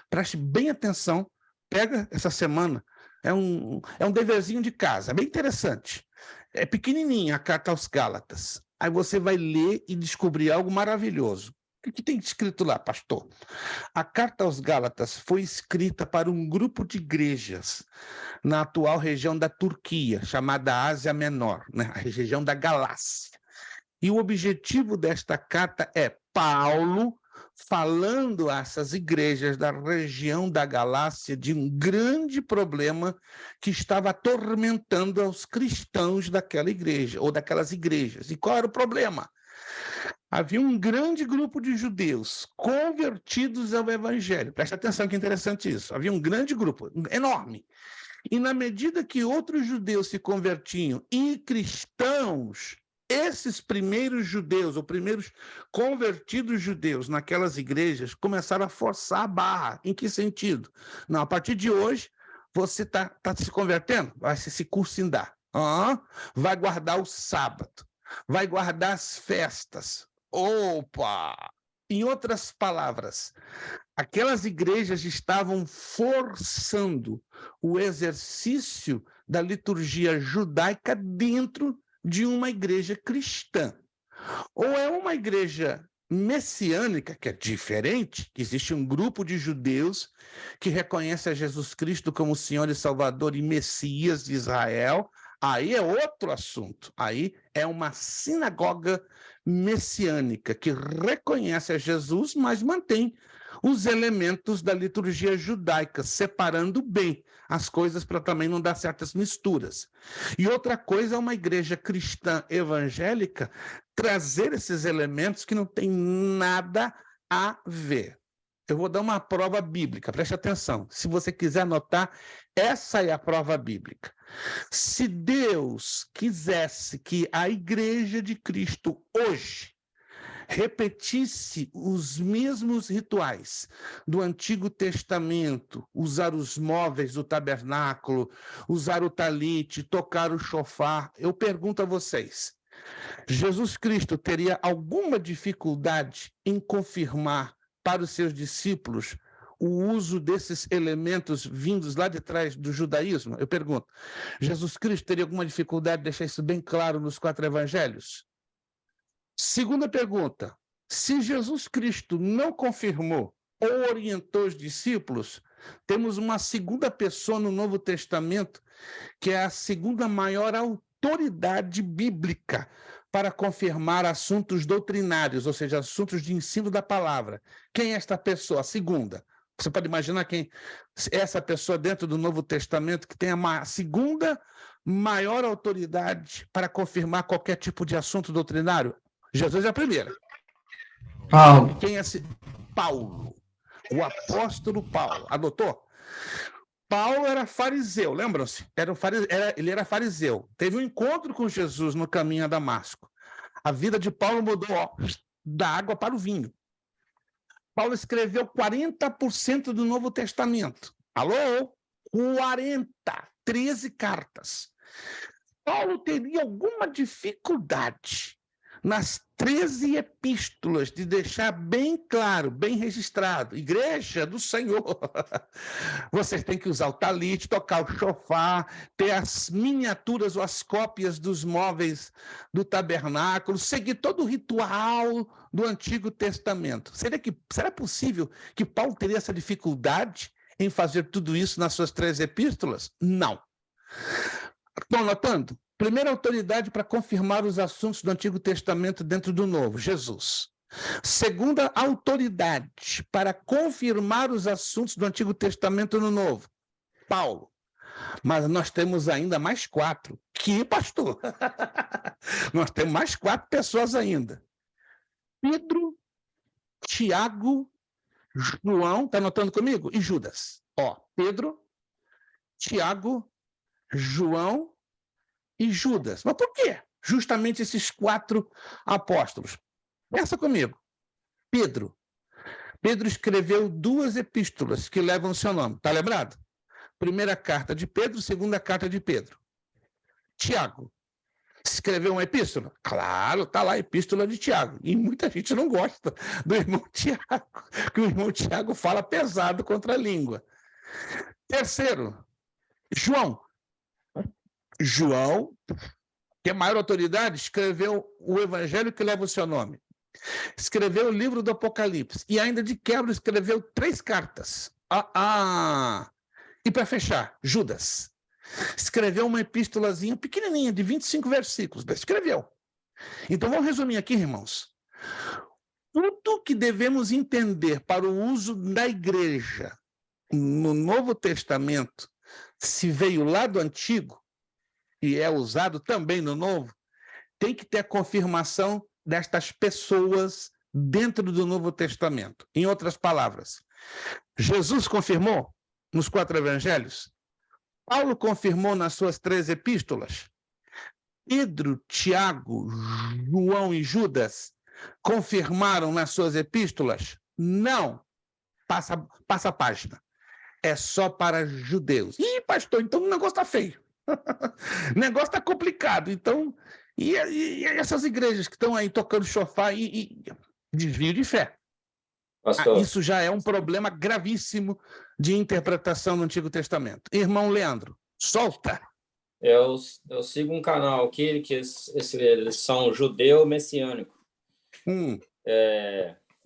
preste bem atenção, pega essa semana. É um deverzinho de casa, é bem interessante. É pequenininha a carta aos Gálatas. Aí você vai ler e descobrir algo maravilhoso. O que tem escrito lá, pastor? A carta aos Gálatas foi escrita para um grupo de igrejas na atual região da Turquia, chamada Ásia Menor, né? A região da Galácia. E o objetivo desta carta é Paulo falando a essas igrejas da região da Galácia de um grande problema que estava atormentando aos cristãos daquela igreja, ou daquelas igrejas. E qual era o problema? Havia um grande grupo de judeus convertidos ao evangelho. Preste atenção que interessante isso. Havia um grande grupo, enorme. E na medida que outros judeus se convertiam e cristãos, esses primeiros judeus, ou primeiros convertidos judeus naquelas igrejas, começaram a forçar a barra. Em que sentido? Não, a partir de hoje, você está se convertendo? Vai se circuncidar. Vai guardar o sábado. Vai guardar as festas. Opa! Em outras palavras, aquelas igrejas estavam forçando o exercício da liturgia judaica dentro de uma igreja cristã. Ou é uma igreja messiânica, que é diferente, que existe um grupo de judeus que reconhece a Jesus Cristo como Senhor e Salvador e Messias de Israel. Aí é outro assunto. Aí é uma sinagoga messiânica que reconhece a Jesus, mas mantém os elementos da liturgia judaica, separando bem as coisas para também não dar certas misturas. E outra coisa é uma igreja cristã evangélica trazer esses elementos que não tem nada a ver. Eu vou dar uma prova bíblica, preste atenção. Se você quiser anotar, essa é a prova bíblica. Se Deus quisesse que a igreja de Cristo hoje repetisse os mesmos rituais do Antigo Testamento, usar os móveis do tabernáculo, usar o talite, tocar o chofar, eu pergunto a vocês, Jesus Cristo teria alguma dificuldade em confirmar para os seus discípulos o uso desses elementos vindos lá de trás do judaísmo? Eu pergunto, Jesus Cristo teria alguma dificuldade de deixar isso bem claro nos 4 evangelhos? Segunda pergunta, se Jesus Cristo não confirmou ou orientou os discípulos, temos uma segunda pessoa no Novo Testamento que é a segunda maior autoridade bíblica para confirmar assuntos doutrinários, ou seja, assuntos de ensino da palavra. Quem é esta pessoa? A segunda. Você pode imaginar quem é essa pessoa dentro do Novo Testamento que tem a segunda maior autoridade para confirmar qualquer tipo de assunto doutrinário? Jesus é a primeira. Paulo. Quem é esse? Paulo. O apóstolo Paulo. Anotou? Paulo era fariseu, lembram-se? Ele era fariseu. Teve um encontro com Jesus no caminho a Damasco. A vida de Paulo mudou, ó, da água para o vinho. Paulo escreveu 40% do Novo Testamento. Alô? 13 cartas. Paulo teria alguma dificuldade nas 13 epístolas de deixar bem claro, bem registrado, igreja do Senhor. Vocês têm que usar o talite, tocar o shofar, ter as miniaturas ou as cópias dos móveis do tabernáculo, seguir todo o ritual do Antigo Testamento. Será possível que Paulo teria essa dificuldade em fazer tudo isso nas suas 13 epístolas? Não. Estão notando? Primeira autoridade para confirmar os assuntos do Antigo Testamento dentro do Novo, Jesus. Segunda autoridade para confirmar os assuntos do Antigo Testamento no Novo, Paulo. Mas nós temos ainda mais 4. Que, pastor? Nós temos mais 4 pessoas ainda. Pedro, Tiago, João, está anotando comigo? E Judas. Ó, Pedro, Tiago, João e Judas. Mas por quê? Justamente esses 4 apóstolos. Pensa comigo. Pedro. Pedro escreveu 2 epístolas que levam o seu nome. Está lembrado? Primeira carta de Pedro, segunda carta de Pedro. Tiago. Escreveu uma epístola? Claro, está lá a epístola de Tiago. E muita gente não gosta do irmão Tiago, que o irmão Tiago fala pesado contra a língua. Terceiro, João. João, que é maior autoridade, escreveu o evangelho que leva o seu nome. Escreveu o livro do Apocalipse. E ainda de quebra escreveu 3 cartas. E para fechar, Judas. Escreveu uma epístolazinha pequenininha, de 25 versículos. Escreveu. Então, vamos resumir aqui, irmãos. Tudo que devemos entender para o uso da igreja no Novo Testamento, se veio lá do Antigo, e é usado também no Novo, tem que ter a confirmação destas pessoas dentro do Novo Testamento. Em outras palavras, Jesus confirmou nos 4 evangelhos, Paulo confirmou nas suas 3 epístolas, Pedro, Tiago, João e Judas confirmaram nas suas epístolas? Não. Passa a página. É só para judeus. Ih, pastor, então o negócio está feio. O negócio está complicado. Então, e essas igrejas que estão aí tocando chofar e desvio de fé? Isso já é um problema gravíssimo de interpretação no Antigo Testamento. Irmão Leandro, solta. Eu sigo um canal aqui que eles são judeu messiânico.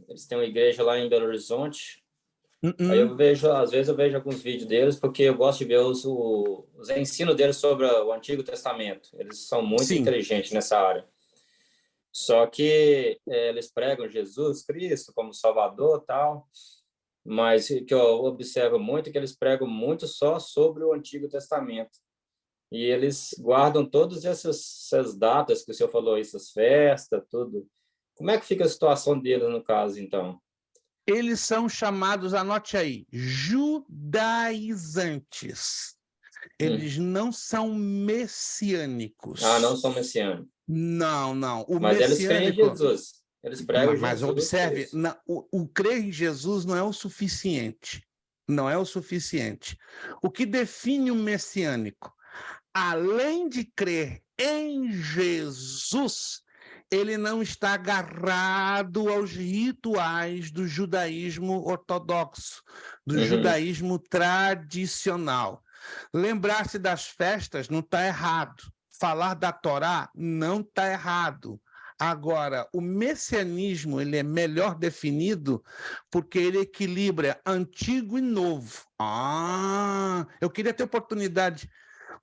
Eles têm uma igreja lá em Belo Horizonte. Aí às vezes eu vejo alguns vídeos deles, porque eu gosto de ver os ensinos deles sobre o Antigo Testamento. Eles são muito inteligentes nessa área. Só que eles pregam Jesus Cristo como Salvador e tal, mas o que eu observo muito é que eles pregam muito só sobre o Antigo Testamento. E eles guardam todas essas datas que o senhor falou, essas festas, tudo. Como é que fica a situação deles no caso, então? Eles são chamados, anote aí, judaizantes. Eles não são messiânicos. Não são messiânicos. Não. Mas eles creem em Jesus. Eles pregam mas Jesus. Observe, o crer em Jesus não é o suficiente. Não é o suficiente. O que define o messiânico? Além de crer em Jesus, ele não está agarrado aos rituais do judaísmo ortodoxo, do judaísmo tradicional. Lembrar-se das festas não está errado. Falar da Torá não está errado. Agora, o messianismo ele é melhor definido porque ele equilibra antigo e novo. Eu queria ter oportunidade.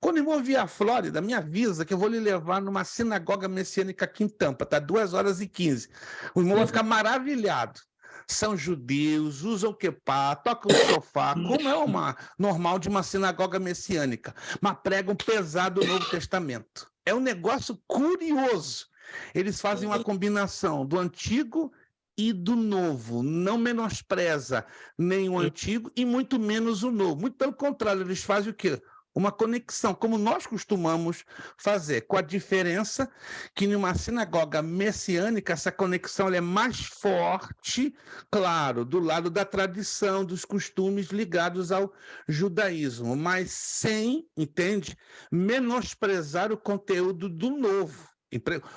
Quando o irmão vier à Flórida, me avisa que eu vou lhe levar numa sinagoga messiânica aqui em Tampa, tá? 2h15. O irmão vai ficar maravilhado. São judeus, usam o quepá, tocam o sofá, como é uma normal de uma sinagoga messiânica, mas pregam pesado o Novo Testamento. É um negócio curioso. Eles fazem uma combinação do Antigo e do novo, não menospreza nem o antigo e muito menos o novo. Muito pelo contrário, eles fazem o quê? Uma conexão, como nós costumamos fazer, com a diferença que em uma sinagoga messiânica essa conexão é mais forte, claro, do lado da tradição, dos costumes ligados ao judaísmo, mas sem, entende, menosprezar o conteúdo do novo.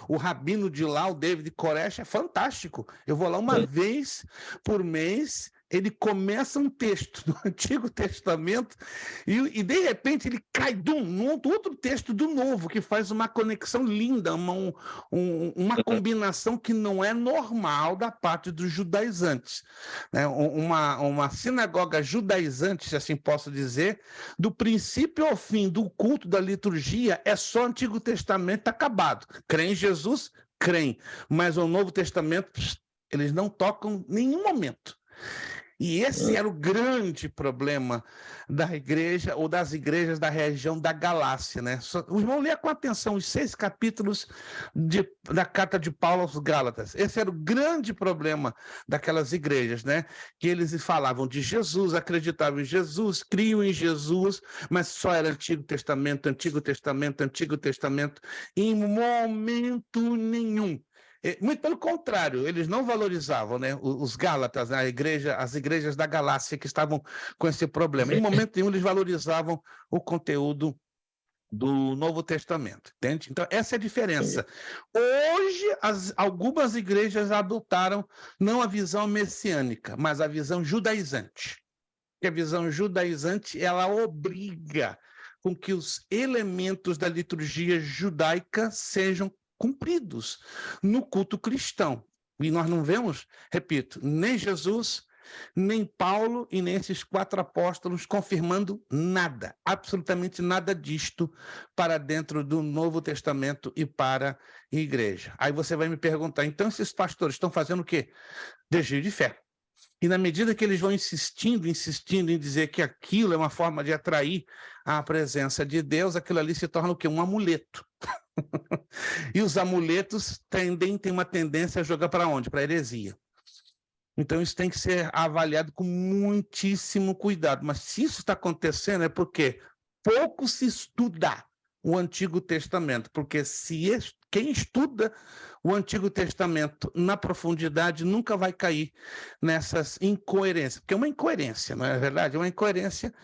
O rabino de lá, o David Koresh, é fantástico. Eu vou lá uma vez por mês, ele começa um texto do Antigo Testamento e de repente ele cai num outro texto do Novo, que faz uma conexão linda, uma combinação que não é normal da parte dos judaizantes. Né? Uma sinagoga judaizante, se assim posso dizer, do princípio ao fim do culto da liturgia é só Antigo Testamento acabado. Crê em Jesus? Creem, mas o Novo Testamento eles não tocam em nenhum momento. E esse era o grande problema da igreja, ou das igrejas da região da Galácia, né? Os irmãos, leia com atenção os 6 capítulos da carta de Paulo aos Gálatas. Esse era o grande problema daquelas igrejas, né? Que eles falavam de Jesus, acreditavam em Jesus, criam em Jesus, mas só era Antigo Testamento, Antigo Testamento, Antigo Testamento, em momento nenhum. Muito pelo contrário, eles não valorizavam, né, os Gálatas, as igrejas da Galácia que estavam com esse problema. Em momento nenhum eles valorizavam o conteúdo do Novo Testamento, entende? Então, essa é a diferença. Hoje, algumas igrejas adotaram não a visão messiânica, mas a visão judaizante. Porque a visão judaizante, ela obriga com que os elementos da liturgia judaica sejam cumpridos no culto cristão. E nós não vemos, repito, nem Jesus, nem Paulo e nem esses 4 apóstolos confirmando nada, absolutamente nada disto para dentro do Novo Testamento e para a igreja. Aí você vai me perguntar, então esses pastores estão fazendo o quê? Desvio de fé. E na medida que eles vão insistindo em dizer que aquilo é uma forma de atrair a presença de Deus, aquilo ali se torna o quê? Um amuleto. E os amuletos têm uma tendência a jogar para onde? Para a heresia. Então isso tem que ser avaliado com muitíssimo cuidado. Mas se isso está acontecendo é porque pouco se estuda o Antigo Testamento, porque quem estuda o Antigo Testamento na profundidade nunca vai cair nessas incoerências, porque é uma incoerência, não é verdade? É uma incoerência.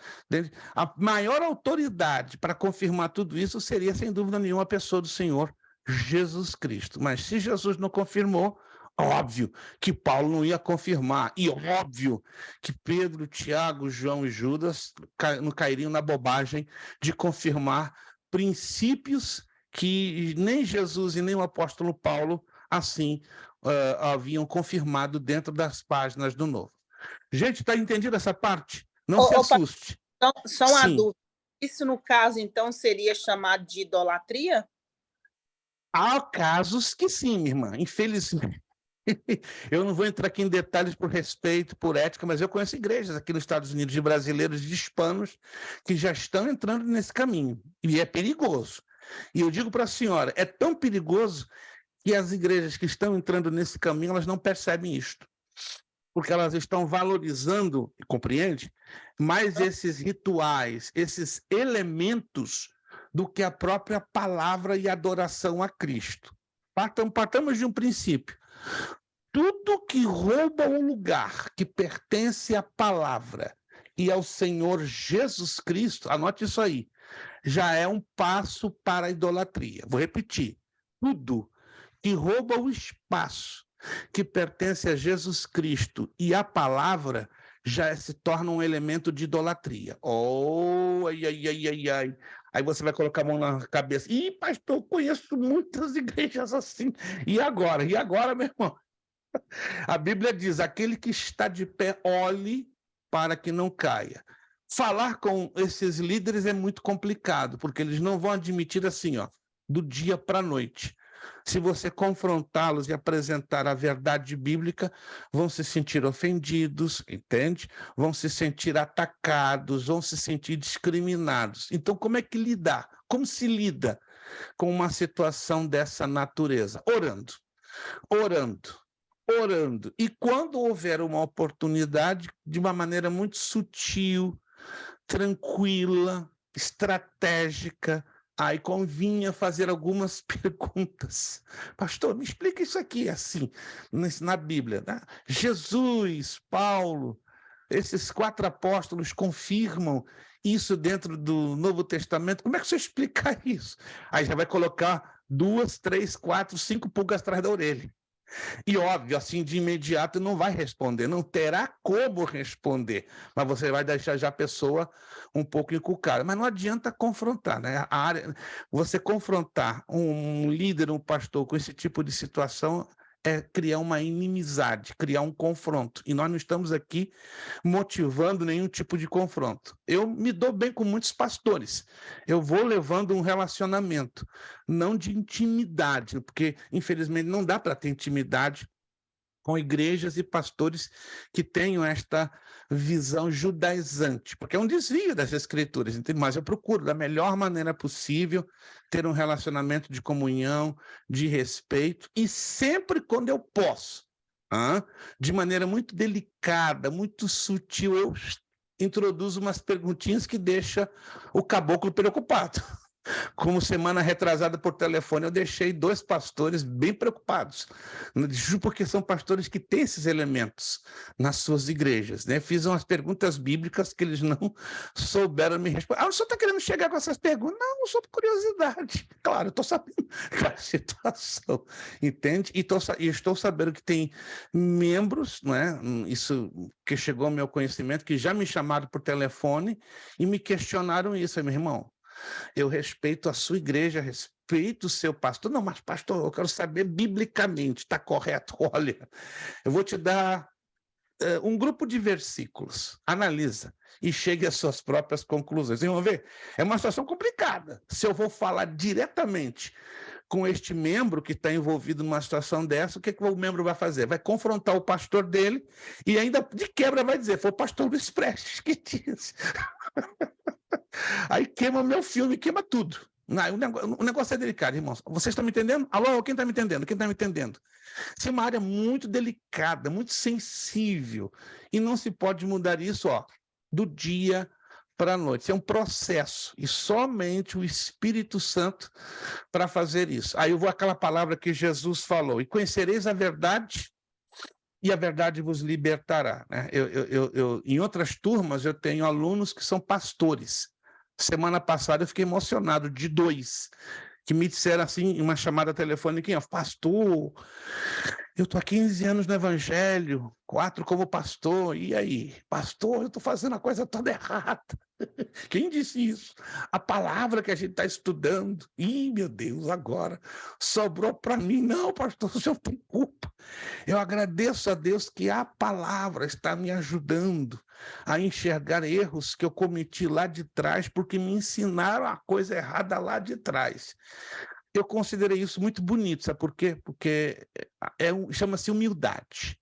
A maior autoridade para confirmar tudo isso seria, sem dúvida nenhuma, a pessoa do Senhor Jesus Cristo. Mas se Jesus não confirmou, óbvio que Paulo não ia confirmar, e óbvio que Pedro, Tiago, João e Judas não cairiam na bobagem de confirmar princípios que nem Jesus e nem o apóstolo Paulo assim haviam confirmado dentro das páginas do Novo. Gente, está entendido essa parte? Não se assuste. Só uma dúvida. Isso, no caso, então, seria chamado de idolatria? Há casos que sim, minha irmã, infelizmente. Eu não vou entrar aqui em detalhes por respeito, por ética, mas eu conheço igrejas aqui nos Estados Unidos de brasileiros, de hispanos, que já estão entrando nesse caminho. E é perigoso. E eu digo para a senhora, é tão perigoso que as igrejas que estão entrando nesse caminho, elas não percebem isto. Porque elas estão valorizando, compreende? Mais esses rituais, esses elementos, do que a própria palavra e adoração a Cristo. Partamos de um princípio. Tudo que rouba o lugar que pertence à palavra e ao Senhor Jesus Cristo, anote isso aí, já é um passo para a idolatria. Vou repetir. Tudo que rouba o espaço que pertence a Jesus Cristo e à palavra já se torna um elemento de idolatria. Ai. Aí você vai colocar a mão na cabeça. Ih, pastor, eu conheço muitas igrejas assim. E agora? E agora, meu irmão? A Bíblia diz, aquele que está de pé, olhe para que não caia. Falar com esses líderes é muito complicado, porque eles não vão admitir assim, do dia para a noite. Se você confrontá-los e apresentar a verdade bíblica, vão se sentir ofendidos, entende? Vão se sentir atacados, vão se sentir discriminados. Então, como é que lidar? Como se lida com uma situação dessa natureza? Orando. orando. E quando houver uma oportunidade, de uma maneira muito sutil, tranquila, estratégica, aí convinha fazer algumas perguntas. Pastor, me explica isso aqui, assim, na Bíblia. Né? Jesus, Paulo, esses 4 apóstolos confirmam isso dentro do Novo Testamento. Como é que você explica isso? Aí já vai colocar 2, 3, 4, 5 pulgas atrás da orelha. E óbvio, assim, de imediato não vai responder, não terá como responder, mas você vai deixar já a pessoa um pouco encucada. Mas não adianta confrontar, né? Você confrontar um líder, um pastor com esse tipo de situação é criar uma inimizade, criar um confronto. E nós não estamos aqui motivando nenhum tipo de confronto. Eu me dou bem com muitos pastores. Eu vou levando um relacionamento, não de intimidade, porque, infelizmente, não dá para ter intimidade com igrejas e pastores que tenham esta visão judaizante, porque é um desvio das escrituras, entende? Mas eu procuro, da melhor maneira possível, ter um relacionamento de comunhão, de respeito, e sempre quando eu posso, de maneira muito delicada, muito sutil, eu introduzo umas perguntinhas que deixam o caboclo preocupado. Como semana retrasada por telefone, eu deixei 2 pastores bem preocupados, porque são pastores que têm esses elementos nas suas igrejas, né? Fiz umas perguntas bíblicas que eles não souberam me responder. O senhor está querendo chegar com essas perguntas? Não, só por curiosidade. Claro, eu estou sabendo da situação, entende? E estou sabendo que tem membros, né? Isso que chegou ao meu conhecimento, que já me chamaram por telefone e me questionaram isso, meu irmão. Eu respeito a sua igreja, respeito o seu pastor. Não, mas pastor, eu quero saber biblicamente, está correto? Olha, eu vou te dar um grupo de versículos, analisa e chegue às suas próprias conclusões. Vocês vão ver, é uma situação complicada. Se eu vou falar diretamente com este membro que está envolvido numa situação dessa, o que o membro vai fazer? Vai confrontar o pastor dele e ainda de quebra vai dizer, foi o pastor Luiz Prestes que disse. Aí queima meu filme, queima tudo. O negócio é delicado, irmãos. Vocês estão me entendendo? Alô, quem está me entendendo? Quem está me entendendo? Isso é uma área muito delicada, muito sensível. E não se pode mudar isso do dia para a noite. Isso é um processo. E somente o Espírito Santo para fazer isso. Aí eu vou àquela palavra que Jesus falou. E conhecereis a verdade, e a verdade vos libertará. Né? Em outras turmas, eu tenho alunos que são pastores. Semana passada eu fiquei emocionado de 2 que me disseram assim, em uma chamada telefônica, pastor, eu estou há 15 anos no Evangelho, 4 como pastor, e aí? Pastor, eu estou fazendo a coisa toda errada. Quem disse isso? A palavra que a gente está estudando. Ih, meu Deus, agora sobrou para mim. Não, pastor, o senhor tem culpa. Eu agradeço a Deus que a palavra está me ajudando a enxergar erros que eu cometi lá de trás, porque me ensinaram a coisa errada lá de trás. Eu considerei isso muito bonito, sabe por quê? Porque chama-se humildade.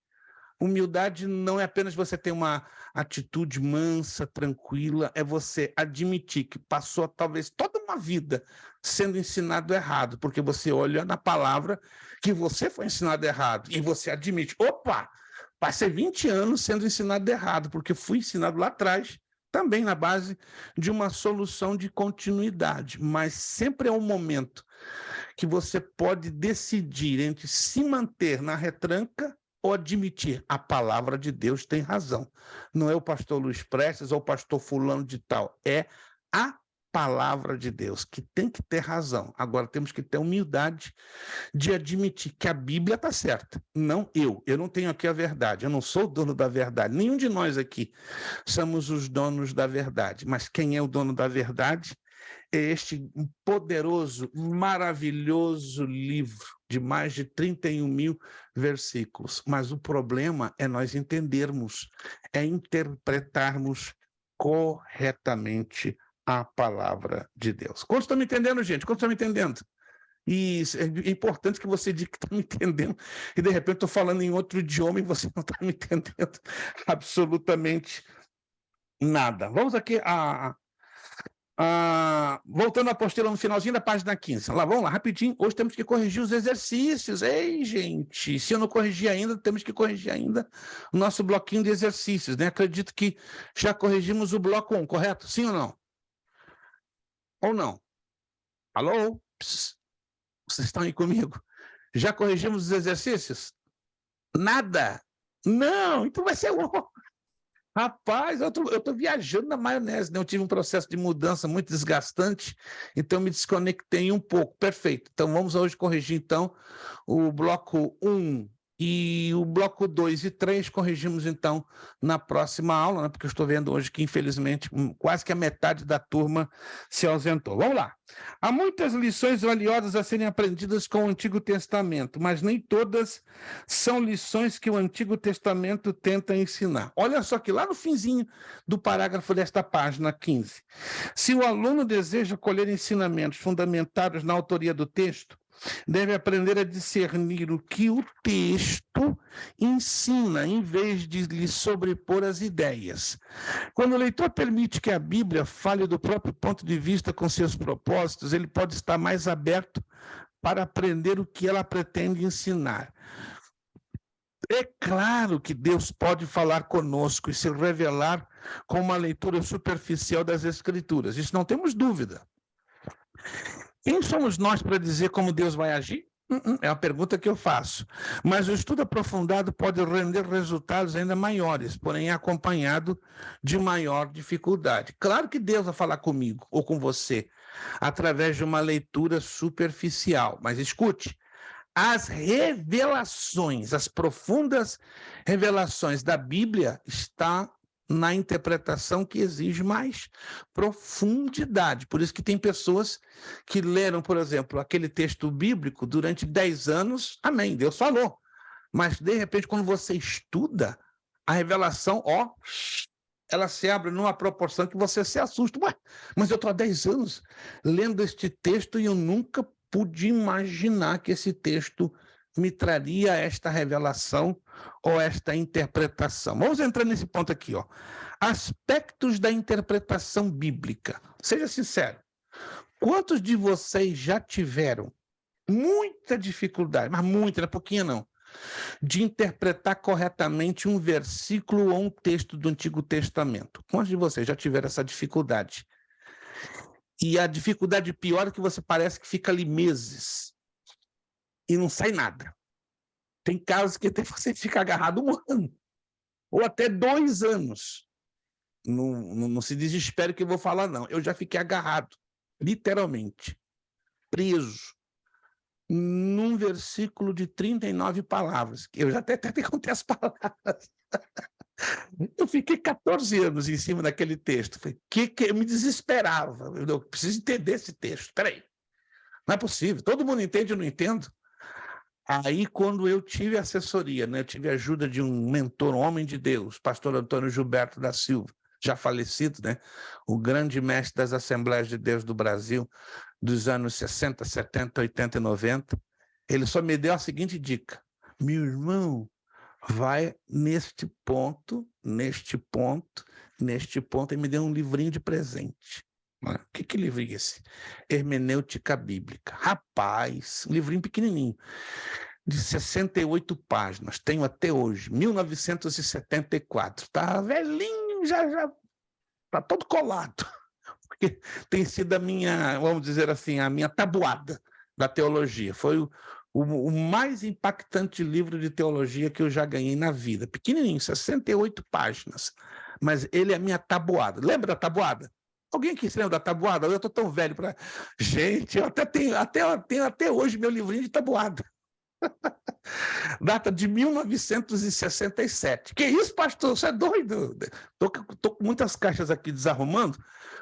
Humildade não é apenas você ter uma atitude mansa, tranquila, é você admitir que passou talvez toda uma vida sendo ensinado errado, porque você olha na palavra que você foi ensinado errado e você admite, opa, passei 20 anos sendo ensinado errado, porque fui ensinado lá atrás, também na base de uma solução de continuidade, mas sempre é um momento que você pode decidir entre se manter na retranca ou admitir, a palavra de Deus tem razão. Não é o pastor Luiz Prestes ou o pastor fulano de tal, é a palavra de Deus, que tem que ter razão. Agora temos que ter humildade de admitir que a Bíblia está certa, não eu. Eu não tenho aqui a verdade, eu não sou o dono da verdade. Nenhum de nós aqui somos os donos da verdade, mas quem é o dono da verdade é este poderoso, maravilhoso livro de mais de 31 mil versículos. Mas o problema é nós entendermos, é interpretarmos corretamente a palavra de Deus. Quantos estão me entendendo, gente? Quantos estão me entendendo? E é importante que você diga que está me entendendo e, de repente, estou falando em outro idioma e você não está me entendendo absolutamente nada. Vamos aqui Voltando à apostila no finalzinho da página 15. Vamos lá, rapidinho. Hoje temos que corrigir os exercícios. Ei, gente, se eu não corrigir ainda, temos que corrigir ainda o nosso bloquinho de exercícios, né? Acredito que já corrigimos o bloco 1, correto? Sim ou não? Ou não? Alô? Psst. Vocês estão aí comigo? Já corrigimos os exercícios? Nada? Não, então vai ser bom. Rapaz, eu tô viajando na maionese, né? Eu tive um processo de mudança muito desgastante, então me desconectei um pouco. Perfeito. Então vamos hoje corrigir então o bloco 1 e o bloco 2 e 3 corrigimos então na próxima aula, né? Porque eu estou vendo hoje que infelizmente quase que a metade da turma se ausentou. Vamos lá. Há muitas lições valiosas a serem aprendidas com o Antigo Testamento, mas nem todas são lições que o Antigo Testamento tenta ensinar. Olha só que lá no finzinho do parágrafo desta página 15. Se o aluno deseja colher ensinamentos fundamentados na autoria do texto, deve aprender a discernir o que o texto ensina, em vez de lhe sobrepor as ideias. Quando o leitor permite que a Bíblia fale do próprio ponto de vista com seus propósitos, ele pode estar mais aberto para aprender o que ela pretende ensinar. É claro que Deus pode falar conosco e se revelar com uma leitura superficial das Escrituras, isso não temos dúvida. Quem somos nós para dizer como Deus vai agir? É uma pergunta que eu faço. Mas o estudo aprofundado pode render resultados ainda maiores, porém acompanhado de maior dificuldade. Claro que Deus vai falar comigo ou com você através de uma leitura superficial, mas escute, as revelações, as profundas revelações da Bíblia estão na interpretação que exige mais profundidade. Por isso que tem pessoas que leram, por exemplo, aquele texto bíblico durante 10 anos, amém, Deus falou. Mas, de repente, quando você estuda, a revelação, ela se abre numa proporção que você se assusta. Ué, mas eu estou há 10 anos lendo este texto e eu nunca pude imaginar que esse texto me traria esta revelação ou esta interpretação. Vamos entrar nesse ponto aqui, ó. Aspectos da interpretação bíblica. Seja sincero, quantos de vocês já tiveram muita dificuldade, mas muita, não é pouquinha não, de interpretar corretamente um versículo ou um texto do Antigo Testamento? Quantos de vocês já tiveram essa dificuldade? E a dificuldade pior é que você parece que fica ali meses e não sai nada. Tem casos que até você fica agarrado 1 ano, ou até 2 anos. Não se desespere que eu vou falar, não. Eu já fiquei agarrado, literalmente, preso, num versículo de 39 palavras. Eu já até contei as palavras. Eu fiquei 14 anos em cima daquele texto. Que eu me desesperava. Eu preciso entender esse texto. Espera aí. Não é possível. Todo mundo entende, eu não entendo. Aí, quando eu tive assessoria, né, eu tive a ajuda de um mentor, um homem de Deus, pastor Antônio Gilberto da Silva, já falecido, né, o grande mestre das Assembleias de Deus do Brasil, dos anos 60, 70, 80 e 90, ele só me deu a seguinte dica: meu irmão, vai neste ponto, e me deu um livrinho de presente. Que livrinho é esse? Hermenêutica Bíblica. Rapaz, um livrinho pequenininho, de 68 páginas, tenho até hoje, 1974. Tá velhinho, já tá todo colado, porque tem sido a minha, vamos dizer assim, a minha tabuada da teologia. Foi o mais impactante livro de teologia que eu já ganhei na vida. Pequenininho, 68 páginas, mas ele é a minha tabuada. Lembra da tabuada? Alguém aqui se lembra da tabuada? Eu estou tão velho para... Gente, eu tenho até hoje meu livrinho de tabuada. Data de 1967. Que isso, pastor? Você é doido? Tô com muitas caixas aqui desarrumando.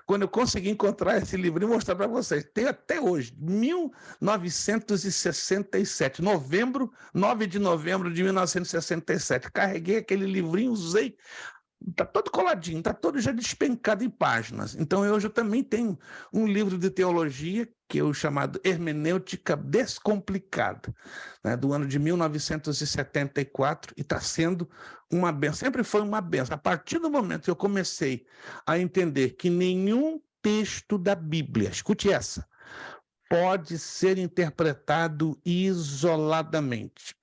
Quando eu consegui encontrar esse livrinho, vou mostrar para vocês. Tem até hoje, 1967, 9 de novembro de 1967. Carreguei aquele livrinho, usei. Está todo coladinho, está todo já despencado em páginas. Então, hoje eu também tenho um livro de teologia, que é o chamado Hermenêutica Descomplicada, né, do ano de 1974, e está sendo uma benção. Sempre foi uma benção. A partir do momento que eu comecei a entender que nenhum texto da Bíblia, escute essa, pode ser interpretado isoladamente.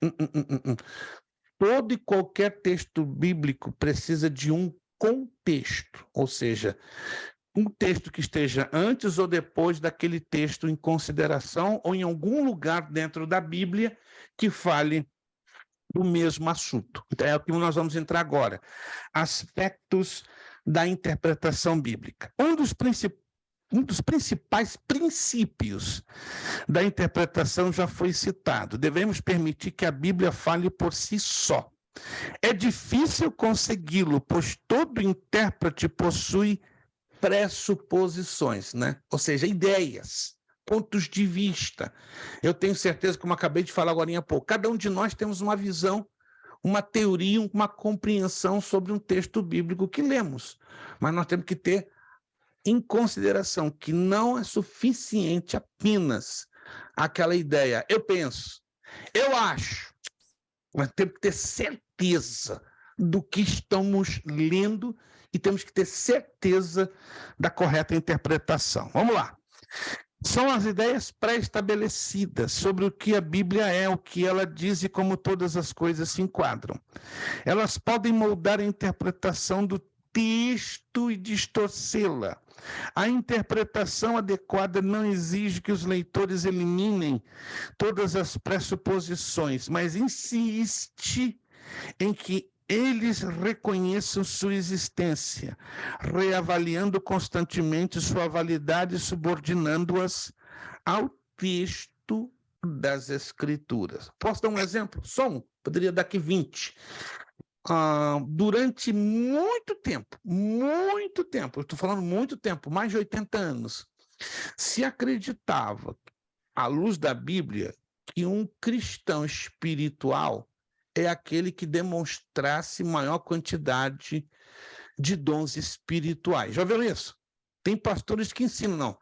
Todo e qualquer texto bíblico precisa de um contexto, ou seja, um texto que esteja antes ou depois daquele texto em consideração ou em algum lugar dentro da Bíblia que fale do mesmo assunto. Então, é o que nós vamos entrar agora. Aspectos da interpretação bíblica. Um dos principais princípios da interpretação já foi citado. Devemos permitir que a Bíblia fale por si só. É difícil consegui-lo, pois todo intérprete possui pressuposições, né? Ou seja, ideias, pontos de vista. Eu tenho certeza, como acabei de falar agora há pouco, cada um de nós temos uma visão, uma teoria, uma compreensão sobre um texto bíblico que lemos. Mas nós temos que ter em consideração que não é suficiente apenas aquela ideia. Eu penso, eu acho. Nós temos que ter certeza do que estamos lendo e temos que ter certeza da correta interpretação. Vamos lá. São as ideias pré-estabelecidas sobre o que a Bíblia é, o que ela diz e como todas as coisas se enquadram. Elas podem moldar a interpretação do texto e distorcê-la. A interpretação adequada não exige que os leitores eliminem todas as pressuposições, mas insiste em que eles reconheçam sua existência, reavaliando constantemente sua validade, subordinando-as ao texto das Escrituras. Posso dar um exemplo? Só um, poderia dar aqui 20. Durante muito tempo, eu estou falando muito tempo, mais de 80 anos, se acreditava, à luz da Bíblia, que um cristão espiritual é aquele que demonstrasse maior quantidade de dons espirituais. Já viram isso? Tem pastores que ensinam, não.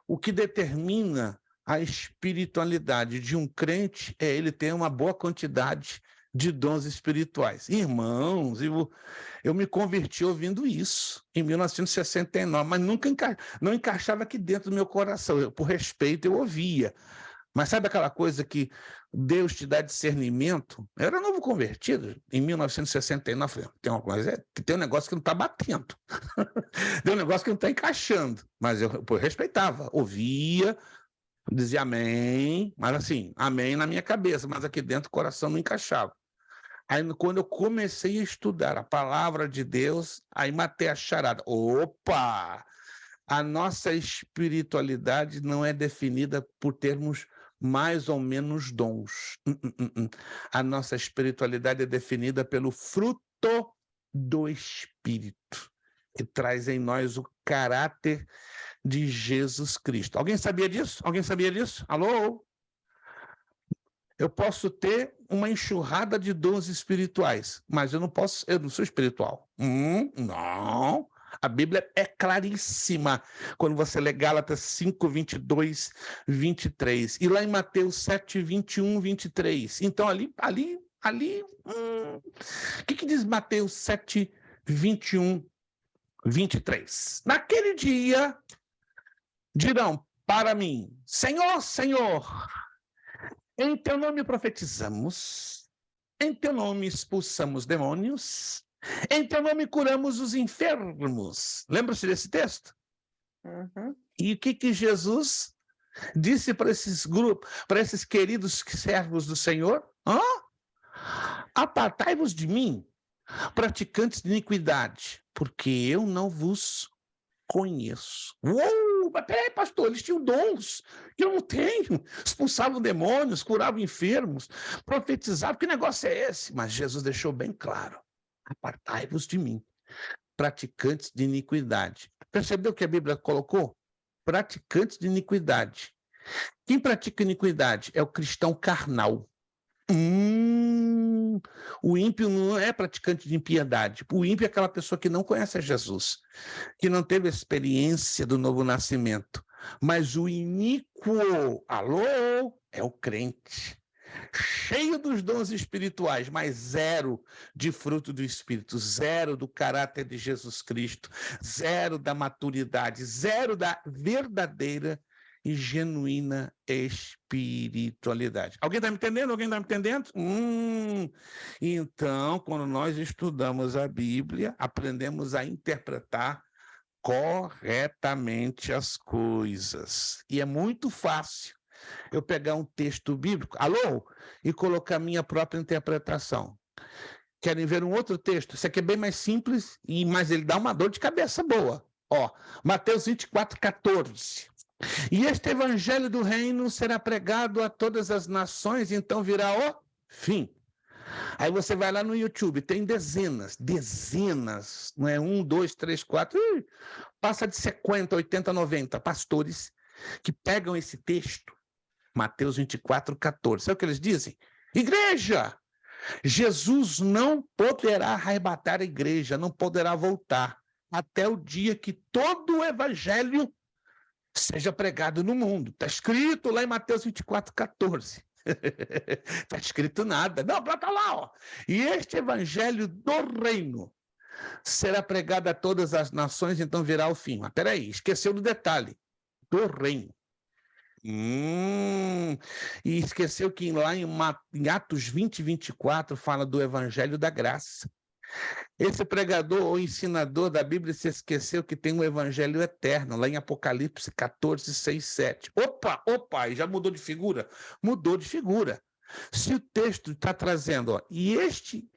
O que determina a espiritualidade de um crente é ele ter uma boa quantidade de dons espirituais. Irmãos, eu me converti ouvindo isso em 1969, mas nunca não encaixava aqui dentro do meu coração. Por respeito, eu ouvia. Mas sabe aquela coisa que Deus te dá discernimento? Eu era novo convertido, em 1969, falei, tem um negócio que não está batendo, tem um negócio que não está encaixando, mas eu respeitava, ouvia, dizia amém, mas assim, amém na minha cabeça, mas aqui dentro o coração não encaixava. Aí, quando eu comecei a estudar a palavra de Deus, aí matei a charada. Opa! A nossa espiritualidade não é definida por termos mais ou menos dons. A nossa espiritualidade é definida pelo fruto do Espírito, que traz em nós o caráter de Jesus Cristo. Alguém sabia disso? Alguém sabia disso? Alô? Eu posso ter uma enxurrada de dons espirituais, mas eu não sou espiritual. Não. A Bíblia é claríssima quando você lê Gálatas 5, 22, 23. E lá em Mateus 7, 21, 23. Então, o que diz Mateus 7, 21, 23? Naquele dia, dirão para mim, Senhor, Senhor, em teu nome profetizamos, em teu nome expulsamos demônios, em teu nome curamos os enfermos. Lembra-se desse texto? Uhum. E o que Jesus disse para esses grupos, para esses queridos servos do Senhor? Apartai-vos de mim, praticantes de iniquidade, porque eu não vos conheço. Mas peraí, pastor, eles tinham dons que eu não tenho. Expulsavam demônios, curavam enfermos, profetizavam. Que negócio é esse? Mas Jesus deixou bem claro. Apartai-vos de mim, praticantes de iniquidade. Percebeu que a Bíblia colocou? Praticantes de iniquidade. Quem pratica iniquidade é o cristão carnal. O ímpio não é praticante de impiedade. O ímpio é aquela pessoa que não conhece a Jesus, que não teve a experiência do novo nascimento. Mas o iníquo, é o crente. cheio dos dons espirituais, mas zero de fruto do Espírito, zero do caráter de Jesus Cristo, zero da maturidade, zero da verdadeira e genuína espiritualidade. Alguém está me entendendo? Alguém está me entendendo? Então, quando nós estudamos a Bíblia, aprendemos a interpretar corretamente as coisas. E é muito fácil eu pegar um texto bíblico, e colocar minha própria interpretação. Querem ver um outro texto? Esse aqui é bem mais simples, mas ele dá uma dor de cabeça boa. Mateus 24:14. E este evangelho do reino será pregado a todas as nações, então virá o fim. Aí você vai lá no YouTube, tem dezenas, não é 1, 2, 3, 4, passa de 50, 80, 90 pastores que pegam esse texto, Mateus 24:14. Sabe o que eles dizem? Igreja! Jesus não poderá arrebatar a igreja, não poderá voltar até o dia que todo o evangelho seja pregado no mundo. Está escrito lá em Mateus 24:14. Está escrito nada. Não, bota lá, E este evangelho do reino será pregado a todas as nações, então virá o fim. Mas peraí, esqueceu do detalhe. Do reino. E esqueceu que lá em Atos 20:24 fala do evangelho da graça. Esse pregador ou ensinador da Bíblia se esqueceu que tem um evangelho eterno, lá em Apocalipse 14:6-7. Opa, já mudou de figura? Mudou de figura. Se o texto está trazendo, e este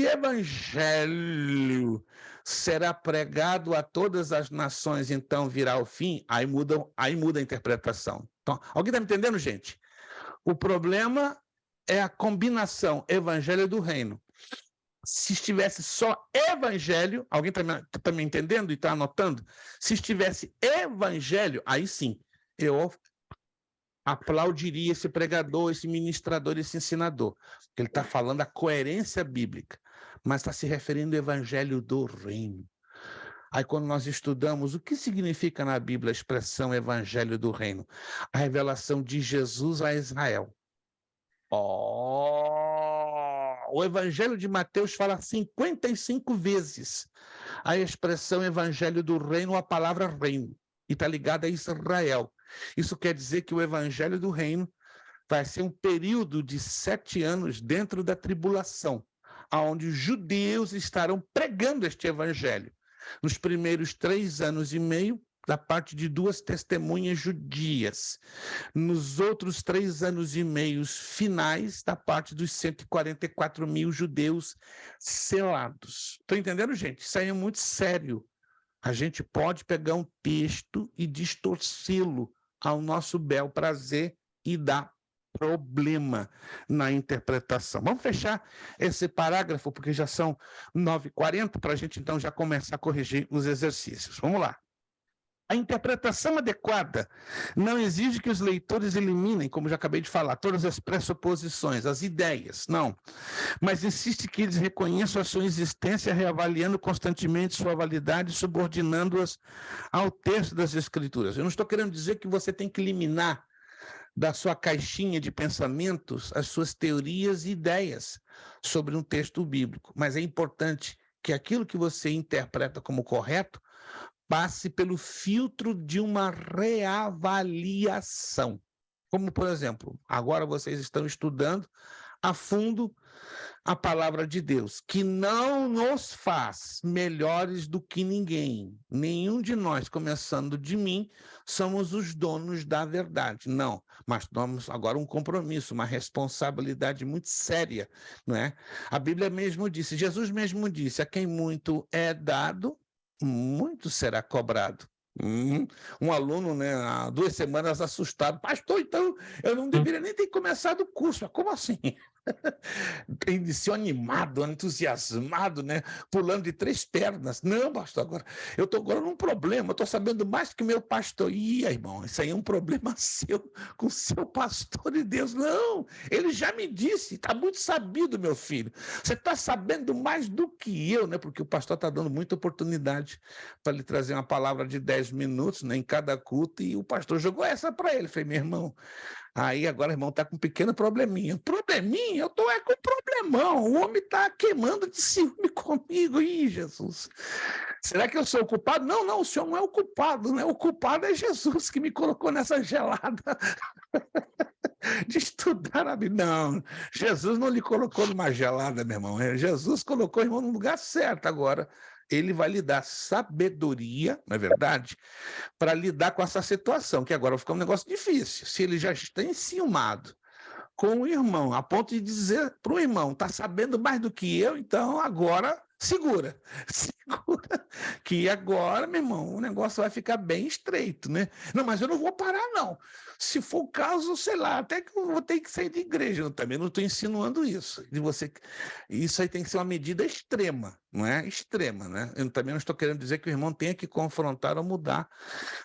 evangelho será pregado a todas as nações, então virá o fim, aí muda a interpretação. Então, alguém está me entendendo, gente? O problema é a combinação evangelho do reino. Se estivesse só evangelho, alguém está me entendendo e está anotando? Se estivesse evangelho, aí sim, eu aplaudiria esse pregador, esse ministrador, esse ensinador. Ele está falando a coerência bíblica, mas está se referindo ao evangelho do reino. Aí quando nós estudamos o que significa na Bíblia a expressão evangelho do reino, a revelação de Jesus a Israel. O evangelho de Mateus fala 55 vezes a expressão evangelho do reino, a palavra reino, e está ligada a Israel. Isso quer dizer que o evangelho do reino vai ser um período de 7 anos dentro da tribulação, onde os judeus estarão pregando este evangelho. Nos primeiros 3 anos e meio, da parte de 2 testemunhas judias. Nos outros 3 anos e meio finais, da parte dos 144 mil judeus selados. Estão entendendo, gente? Isso aí é muito sério. A gente pode pegar um texto e distorcê-lo ao nosso bel prazer e dar problema na interpretação. Vamos fechar esse parágrafo, porque já são 9h40, para a gente então já começar a corrigir os exercícios. Vamos lá. A interpretação adequada não exige que os leitores eliminem, como já acabei de falar, todas as pressuposições, as ideias, não. Mas insiste que eles reconheçam a sua existência, reavaliando constantemente sua validade, subordinando-as ao texto das Escrituras. Eu não estou querendo dizer que você tem que eliminar da sua caixinha de pensamentos as suas teorias e ideias sobre um texto bíblico, mas é importante que aquilo que você interpreta como correto passe pelo filtro de uma reavaliação. Como, por exemplo, agora vocês estão estudando a fundo a palavra de Deus, que não nos faz melhores do que ninguém. Nenhum de nós, começando de mim, somos os donos da verdade. Não, mas temos agora um compromisso, uma responsabilidade muito séria, não é? A Bíblia mesmo disse, Jesus mesmo disse, a quem muito é dado, muito será cobrado. Um aluno, né, há 2 semanas assustado, pastor, então eu não deveria nem ter começado o curso. Mas como assim? Iniciou animado, entusiasmado, né, pulando de 3 pernas. Não, pastor, agora eu estou agora num problema, eu estou sabendo mais que o meu pastor. Ih, irmão, isso aí é um problema seu com o seu pastor de Deus. Não, ele já me disse, está muito sabido, meu filho. Você está sabendo mais do que eu, né? Porque o pastor está dando muita oportunidade para lhe trazer uma palavra de 10 minutos, né, em cada culto, e o pastor jogou essa para ele. Eu falei, meu irmão, Aí agora o irmão está com um pequeno probleminha. Probleminha? Eu estou com problemão. O homem está queimando de ciúme comigo. Ih, Jesus. Será que eu sou o culpado? Não, não, o senhor não é o culpado, né? O culpado é Jesus que me colocou nessa gelada de estudar a Bíblia. Não, Jesus não lhe colocou numa gelada, meu irmão. Jesus colocou o irmão no lugar certo agora. Ele vai lhe dar sabedoria, não é verdade? Para lidar com essa situação, que agora fica um negócio difícil. Se ele já está enciumado com o irmão, a ponto de dizer para o irmão, está sabendo mais do que eu, então agora segura, que agora, meu irmão, o negócio vai ficar bem estreito, né? Não, mas eu não vou parar, não. Se for o caso, sei lá, até que eu vou ter que sair de igreja. Eu também não estou insinuando isso. Isso aí tem que ser uma medida extrema, não é? Extrema, né? Eu também não estou querendo dizer que o irmão tenha que confrontar ou mudar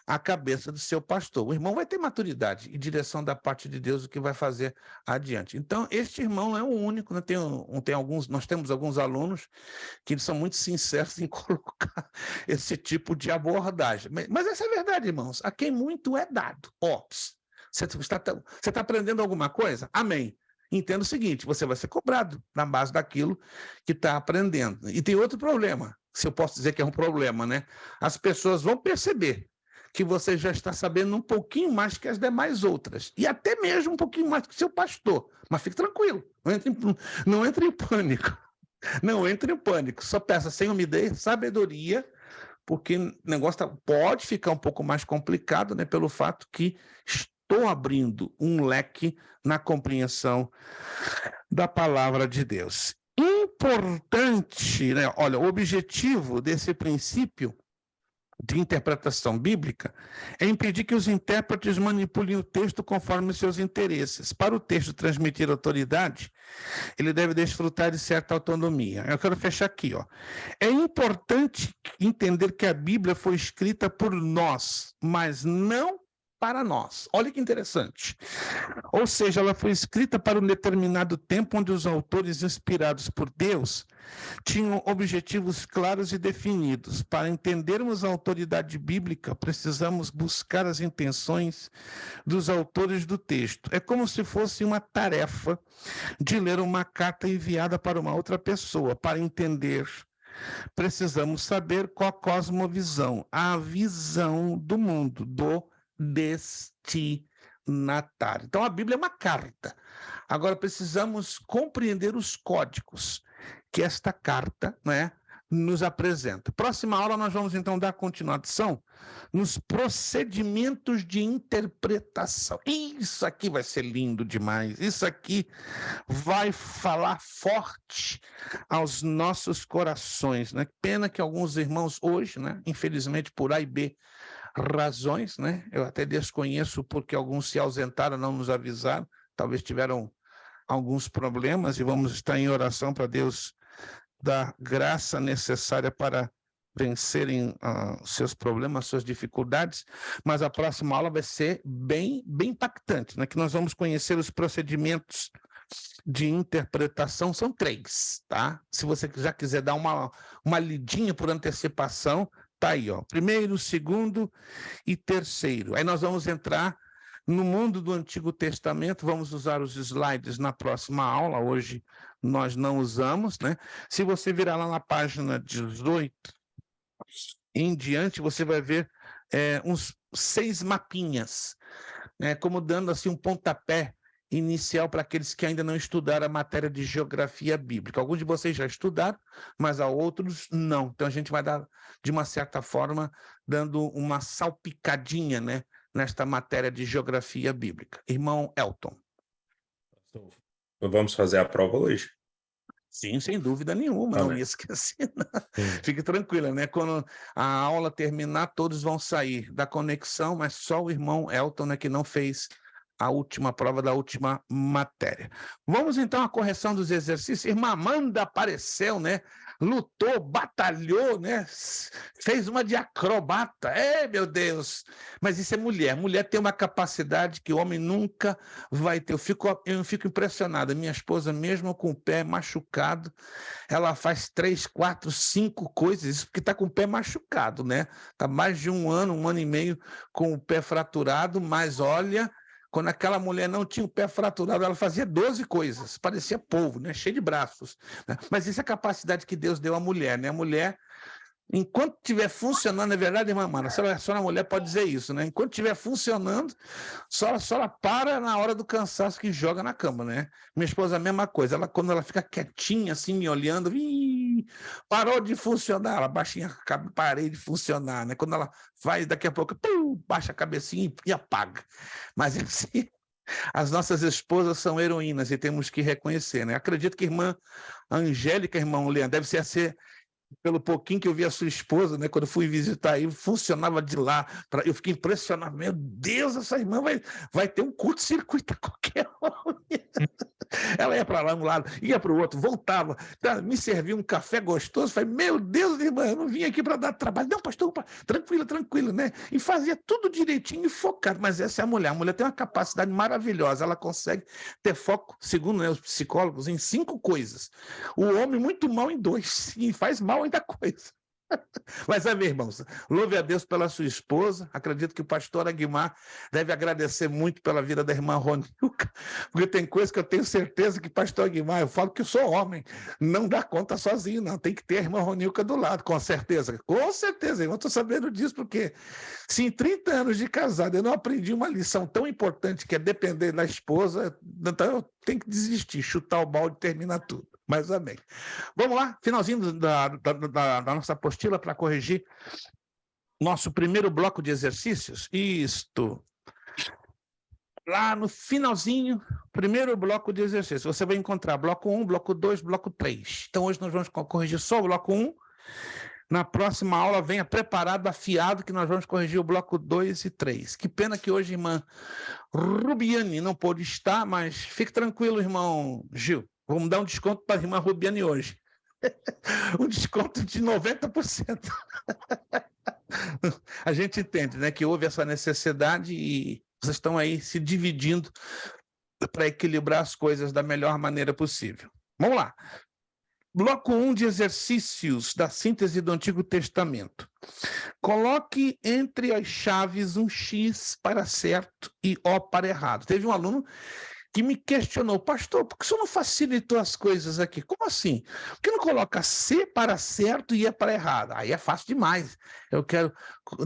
a cabeça do seu pastor. O irmão vai ter maturidade e direção da parte de Deus o que vai fazer adiante. Então, este irmão não é o único, né? Nós temos alguns alunos que eles são muito sinceros em colocar esse tipo de abordagem. Mas essa é a verdade, irmãos. A quem muito é dado. Você está aprendendo alguma coisa? Amém. Entenda o seguinte, você vai ser cobrado na base daquilo que está aprendendo. E tem outro problema, se eu posso dizer que é um problema, né? As pessoas vão perceber que você já está sabendo um pouquinho mais que as demais outras, e até mesmo um pouquinho mais que o seu pastor. Mas fique tranquilo, não entre em pânico. Não entre em pânico, só peça, Senhor, me dê sabedoria, porque o negócio pode ficar um pouco mais complicado, né, pelo fato que estou abrindo um leque na compreensão da palavra de Deus. Importante, né? Olha, o objetivo desse princípio de interpretação bíblica é impedir que os intérpretes manipulem o texto conforme seus interesses. Para o texto transmitir autoridade, ele deve desfrutar de certa autonomia. Eu quero fechar aqui, ó. É importante entender que a Bíblia foi escrita por nós, mas não para nós. Olha que interessante. Ou seja, ela foi escrita para um determinado tempo onde os autores inspirados por Deus tinham objetivos claros e definidos. Para entendermos a autoridade bíblica, precisamos buscar as intenções dos autores do texto. É como se fosse uma tarefa de ler uma carta enviada para uma outra pessoa. Para entender, precisamos saber qual a cosmovisão, a visão do mundo, do destinatário. Então, a Bíblia é uma carta. Agora, precisamos compreender os códigos que esta carta, né, nos apresenta. Próxima aula, nós vamos, então, dar continuação nos procedimentos de interpretação. Isso aqui vai ser lindo demais. Isso aqui vai falar forte aos nossos corações, né? Pena que alguns irmãos hoje, né, infelizmente, por A e B razões, né? Eu até desconheço porque alguns se ausentaram, não nos avisaram, talvez tiveram alguns problemas e vamos estar em oração para Deus dar graça necessária para vencerem seus problemas, suas dificuldades, mas a próxima aula vai ser bem impactante, né? Que nós vamos conhecer os procedimentos de interpretação, são 3, tá? Se você já quiser dar uma lidinha por antecipação, tá aí, ó. Primeiro, segundo e terceiro. Aí nós vamos entrar no mundo do Antigo Testamento, vamos usar os slides na próxima aula, hoje nós não usamos, né? Se você virar lá na página 18 em diante, você vai ver uns 6 mapinhas, né? Como dando assim um pontapé inicial para aqueles que ainda não estudaram a matéria de geografia bíblica. Alguns de vocês já estudaram, mas a outros não. Então a gente vai dar, de uma certa forma, dando uma salpicadinha, né, nesta matéria de geografia bíblica. Irmão Elton. Vamos fazer a prova hoje? Sim, sem dúvida nenhuma, não me esqueci. Fique tranquila, né? Quando a aula terminar, todos vão sair da conexão, mas só o irmão Elton, né, que não fez a última prova da última matéria. Vamos então à correção dos exercícios. Irmã Amanda apareceu, né? Lutou, batalhou, né? Fez uma de acrobata. Meu Deus! Mas isso é mulher. Mulher tem uma capacidade que o homem nunca vai ter. Eu fico impressionado. Minha esposa, mesmo com o pé machucado, ela faz 3, 4, 5 coisas, isso porque está com o pé machucado, né? Está mais de um ano e meio com o pé fraturado, mas olha, quando aquela mulher não tinha o pé fraturado, ela fazia 12 coisas, parecia polvo, né? Cheio de braços. Né? Mas isso é a capacidade que Deus deu à mulher, né? A mulher, enquanto estiver funcionando, é verdade, irmã Mana? Só a mulher pode dizer isso, né? Enquanto estiver funcionando, só ela para na hora do cansaço que joga na cama, né? Minha esposa, a mesma coisa. Quando ela fica quietinha, assim, me olhando, parou de funcionar, ela baixinha, parei de funcionar, né? Quando ela vai, daqui a pouco, baixa a cabecinha e apaga. Mas assim, as nossas esposas são heroínas e temos que reconhecer, né? Acredito que a irmã Angélica, irmão Leandro, deve ser pelo pouquinho que eu vi a sua esposa, né, quando eu fui visitar aí, funcionava de lá, eu fiquei impressionado, meu Deus, essa irmã vai ter um curto-circuito a qualquer hora. Ela ia para lá um lado, ia para o outro, voltava, me servia um café gostoso, falei, meu Deus, irmã, eu não vim aqui para dar trabalho, não, pastor, tranquilo, né, e fazia tudo direitinho e focado, mas essa é a mulher tem uma capacidade maravilhosa, ela consegue ter foco, segundo, né, os psicólogos, em 5 coisas, o homem muito mal em 2, e faz mal ainda coisa. Mas, meus irmãos, louve a Deus pela sua esposa. Acredito que o pastor Aguimar deve agradecer muito pela vida da irmã Ronilca, porque tem coisa que eu tenho certeza que pastor Aguimar, eu falo que eu sou homem, não dá conta sozinho, não. Tem que ter a irmã Ronilca do lado, com certeza. Com certeza, eu estou sabendo disso, porque se em 30 anos de casado eu não aprendi uma lição tão importante que é depender da esposa, então eu tenho que desistir, chutar o balde e terminar tudo. Mas amém. Vamos lá, finalzinho da nossa apostila para corrigir nosso primeiro bloco de exercícios. Isto. Lá no finalzinho, primeiro bloco de exercícios. Você vai encontrar bloco 1, bloco 2, bloco 3. Então hoje nós vamos corrigir só o bloco 1. Na próxima aula, venha preparado, afiado, que nós vamos corrigir o bloco 2 e 3. Que pena que hoje a irmã Rubiane não pôde estar, mas fique tranquilo, irmão Gil. Vamos dar um desconto para a irmã Rubiane hoje. Um desconto de 90%. A gente entende, né, que houve essa necessidade e vocês estão aí se dividindo para equilibrar as coisas da melhor maneira possível. Vamos lá. Bloco 1 de exercícios da síntese do Antigo Testamento. Coloque entre as chaves um X para certo e O para errado. Teve um aluno que me questionou, pastor, por que o senhor não facilitou as coisas aqui? Como assim? Por que não coloca C para certo e E para errado? Aí é fácil demais. Eu quero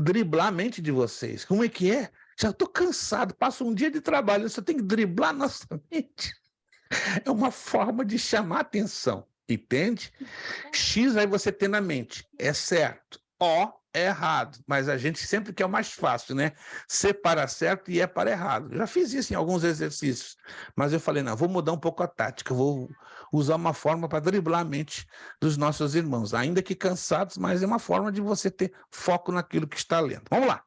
driblar a mente de vocês. Como é que é? Já estou cansado, passo um dia de trabalho, você tem que driblar nossa mente. É uma forma de chamar atenção, entende? X aí você tem na mente, é certo. O é errado, mas a gente sempre quer o mais fácil, né? C para certo e E para errado. Já fiz isso em alguns exercícios, mas eu falei, não, vou mudar um pouco a tática, vou usar uma forma para driblar a mente dos nossos irmãos, ainda que cansados, mas é uma forma de você ter foco naquilo que está lendo. Vamos lá.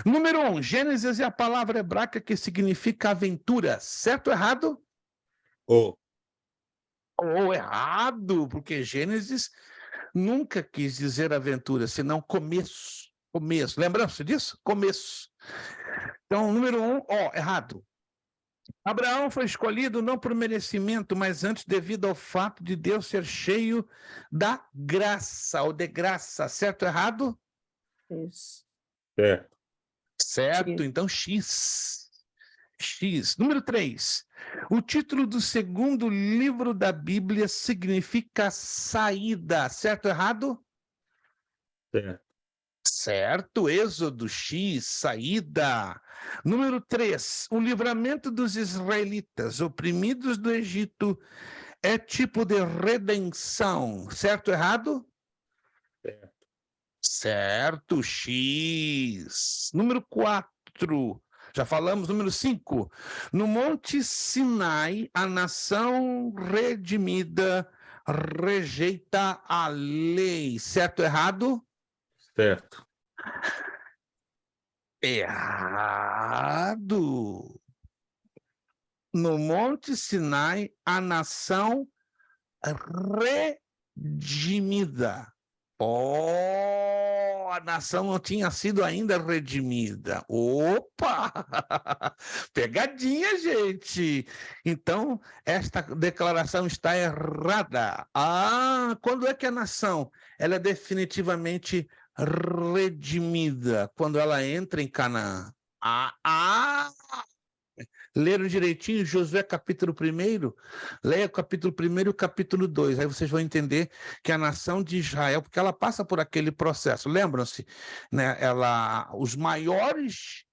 Número 1, Gênesis é a palavra hebraica que significa aventura, certo ou errado? Ou errado, porque Gênesis nunca quis dizer aventura, senão começo. Começo. Lembram-se disso? Começo. Então, número 1, errado. Abraão foi escolhido não por merecimento, mas antes devido ao fato de Deus ser cheio da graça, ou de graça. Certo ou errado? Isso. Certo, então X. Número 3. O título do segundo livro da Bíblia significa saída. Certo ou errado? Certo, Êxodo X, saída. Número 3. O livramento dos israelitas oprimidos do Egito é tipo de redenção. Certo ou errado? Certo, X. Número 4. Já falamos, número 5. No Monte Sinai, a nação redimida rejeita a lei. Certo ou errado? Certo. Errado. No Monte Sinai, a nação redimida. A nação não tinha sido ainda redimida. Opa! Pegadinha, gente! Então, esta declaração está errada. Quando é que a nação ela é definitivamente redimida? Quando ela entra em Canaã. Leram direitinho Josué capítulo 1? Leia o capítulo 1 e o capítulo 2. Aí vocês vão entender que a nação de Israel, porque ela passa por aquele processo. Lembram-se, né? Os maiores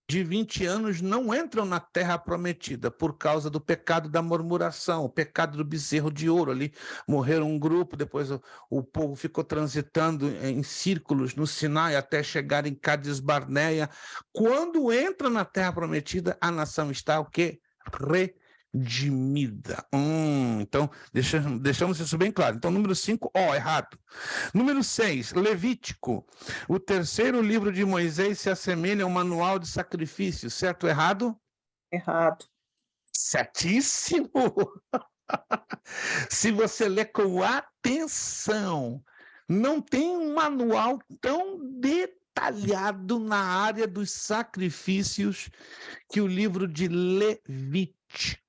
de 20 anos não entram na terra prometida por causa do pecado da murmuração, o pecado do bezerro de ouro. Ali morreram um grupo, depois o povo ficou transitando em círculos no Sinai até chegar em Cádiz Barneia. Quando entra na terra prometida, a nação está o quê? Redimida. Então, deixamos isso bem claro. Então, número 5, errado. Número 6, Levítico. O terceiro livro de Moisés se assemelha a um manual de sacrifício, certo ou errado? Errado. Certíssimo! Se você ler com atenção, não tem um manual tão detalhado na área dos sacrifícios que o livro de Levítico.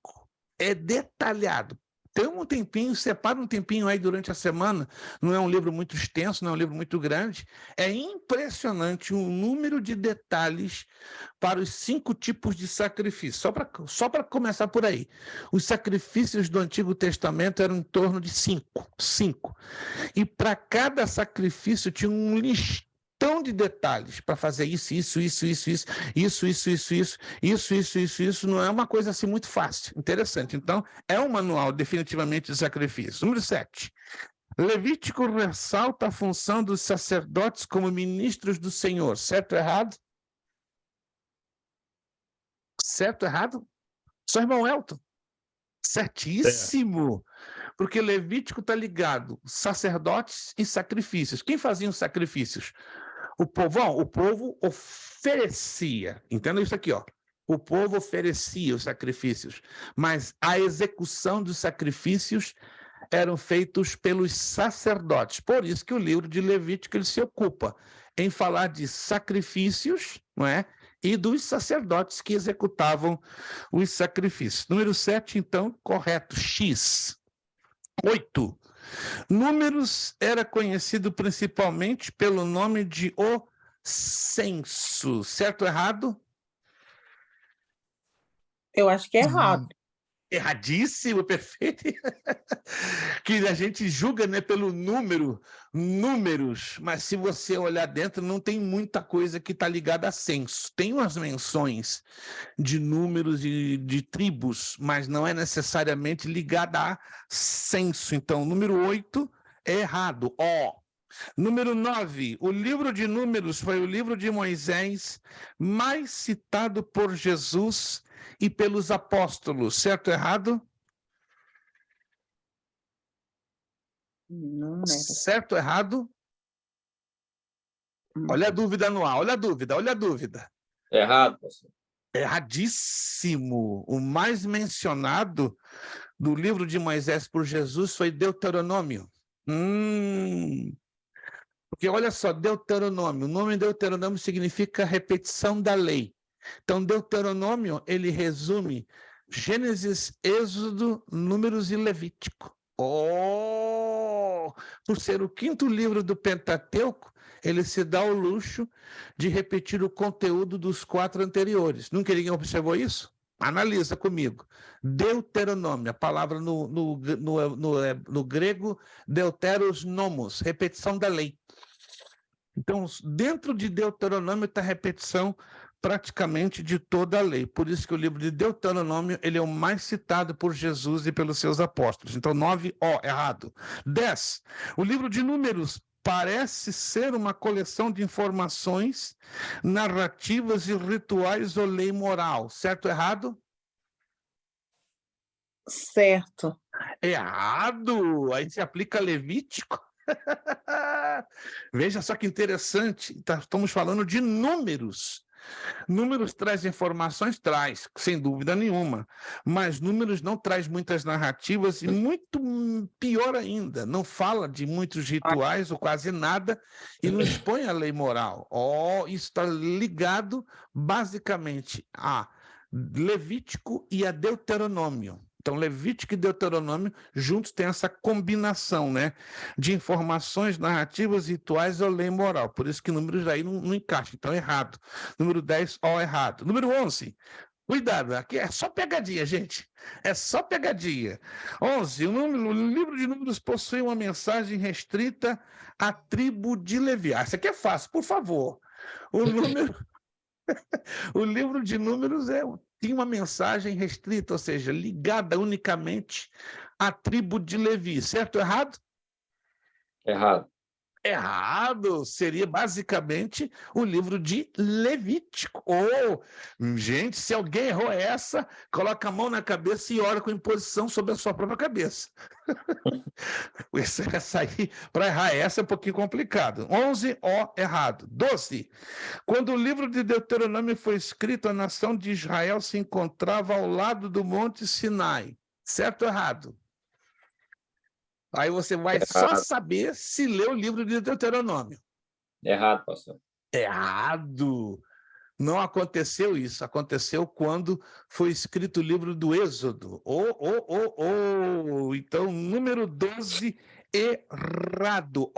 É detalhado. Tem um tempinho, separa um tempinho aí durante a semana, não é um livro muito extenso, não é um livro muito grande, é impressionante o número de detalhes para os 5 tipos de sacrifício, só para começar por aí. Os sacrifícios do Antigo Testamento eram em torno de 5, e para cada sacrifício tinha um listão de detalhes para fazer isso, não é uma coisa assim muito fácil, interessante. Então, é um manual definitivamente de sacrifício. Número 7. Levítico ressalta a função dos sacerdotes como ministros do Senhor, certo ou errado? Certo ou errado? Só irmão Elton. Certíssimo! Porque Levítico está ligado sacerdotes e sacrifícios. Quem fazia os sacrifícios? O povo oferecia, entenda isso aqui, o povo oferecia os sacrifícios, mas a execução dos sacrifícios eram feitos pelos sacerdotes. Por isso que o livro de Levítico ele se ocupa em falar de sacrifícios, não é? E dos sacerdotes que executavam os sacrifícios. Número 7, então, correto, X. 8. Números era conhecido principalmente pelo nome de o censo, certo ou errado? Eu acho que é errado. Erradíssimo, perfeito. Que a gente julga, né, pelo números, mas se você olhar dentro, não tem muita coisa que está ligada a censo. Tem umas menções de números e de tribos, mas não é necessariamente ligada a censo. Então, número 8 é errado. Número 9, o livro de Números foi o livro de Moisés mais citado por Jesus e pelos apóstolos, certo ou errado? Números. Certo ou errado? Olha a dúvida no ar, olha a dúvida. Errado, pastor. Erradíssimo. O mais mencionado do livro de Moisés por Jesus foi Deuteronômio. Porque olha só, Deuteronômio, o nome Deuteronômio significa repetição da lei. Então, Deuteronômio, ele resume Gênesis, Êxodo, Números e Levítico. Por ser o 5º livro do Pentateuco, ele se dá o luxo de repetir o conteúdo dos 4 anteriores. Nunca ninguém observou isso? Analisa comigo. Deuteronômio, a palavra no grego, deuteros nomos, repetição da lei. Então, dentro de Deuteronômio está a repetição praticamente de toda a lei. Por isso que o livro de Deuteronômio ele é o mais citado por Jesus e pelos seus apóstolos. Então, 9, errado. 10, o livro de Números parece ser uma coleção de informações, narrativas e rituais ou lei moral. Certo ou errado? Certo. Errado! Aí se aplica Levítico. Veja só que interessante, estamos falando de números. Números traz informações? Traz, sem dúvida nenhuma. Mas números não traz muitas narrativas e muito pior ainda, não fala de muitos rituais ou quase nada e não expõe a lei moral. Isso está ligado basicamente a Levítico e a Deuteronômio. Então, Levítico e Deuteronômio juntos têm essa combinação, né, de informações, narrativas, rituais ou lei moral. Por isso que números aí não encaixa. Então, errado. Número 10, errado. Número 11, Cuidado, aqui é só pegadinha, gente. É só pegadinha. 11. O livro de Números possui uma mensagem restrita à tribo de Levi. Isso aqui é fácil, por favor. O livro de Números tinha uma mensagem restrita, ou seja, ligada unicamente à tribo de Levi. Certo ou errado? Errado. Errado, seria basicamente o livro de Levítico. Ou, gente, se alguém errou essa, coloca a mão na cabeça e ora com imposição sobre a sua própria cabeça. Essa aí, para errar essa é um pouquinho complicado. 11, errado. 12. Quando o livro de Deuteronômio foi escrito, a nação de Israel se encontrava ao lado do Monte Sinai. Certo ou errado? Aí você vai só saber se lê o livro de Deuteronômio. Errado, pastor. Errado. Não aconteceu isso. Aconteceu quando foi escrito o livro do Êxodo. Então, número 12, errado.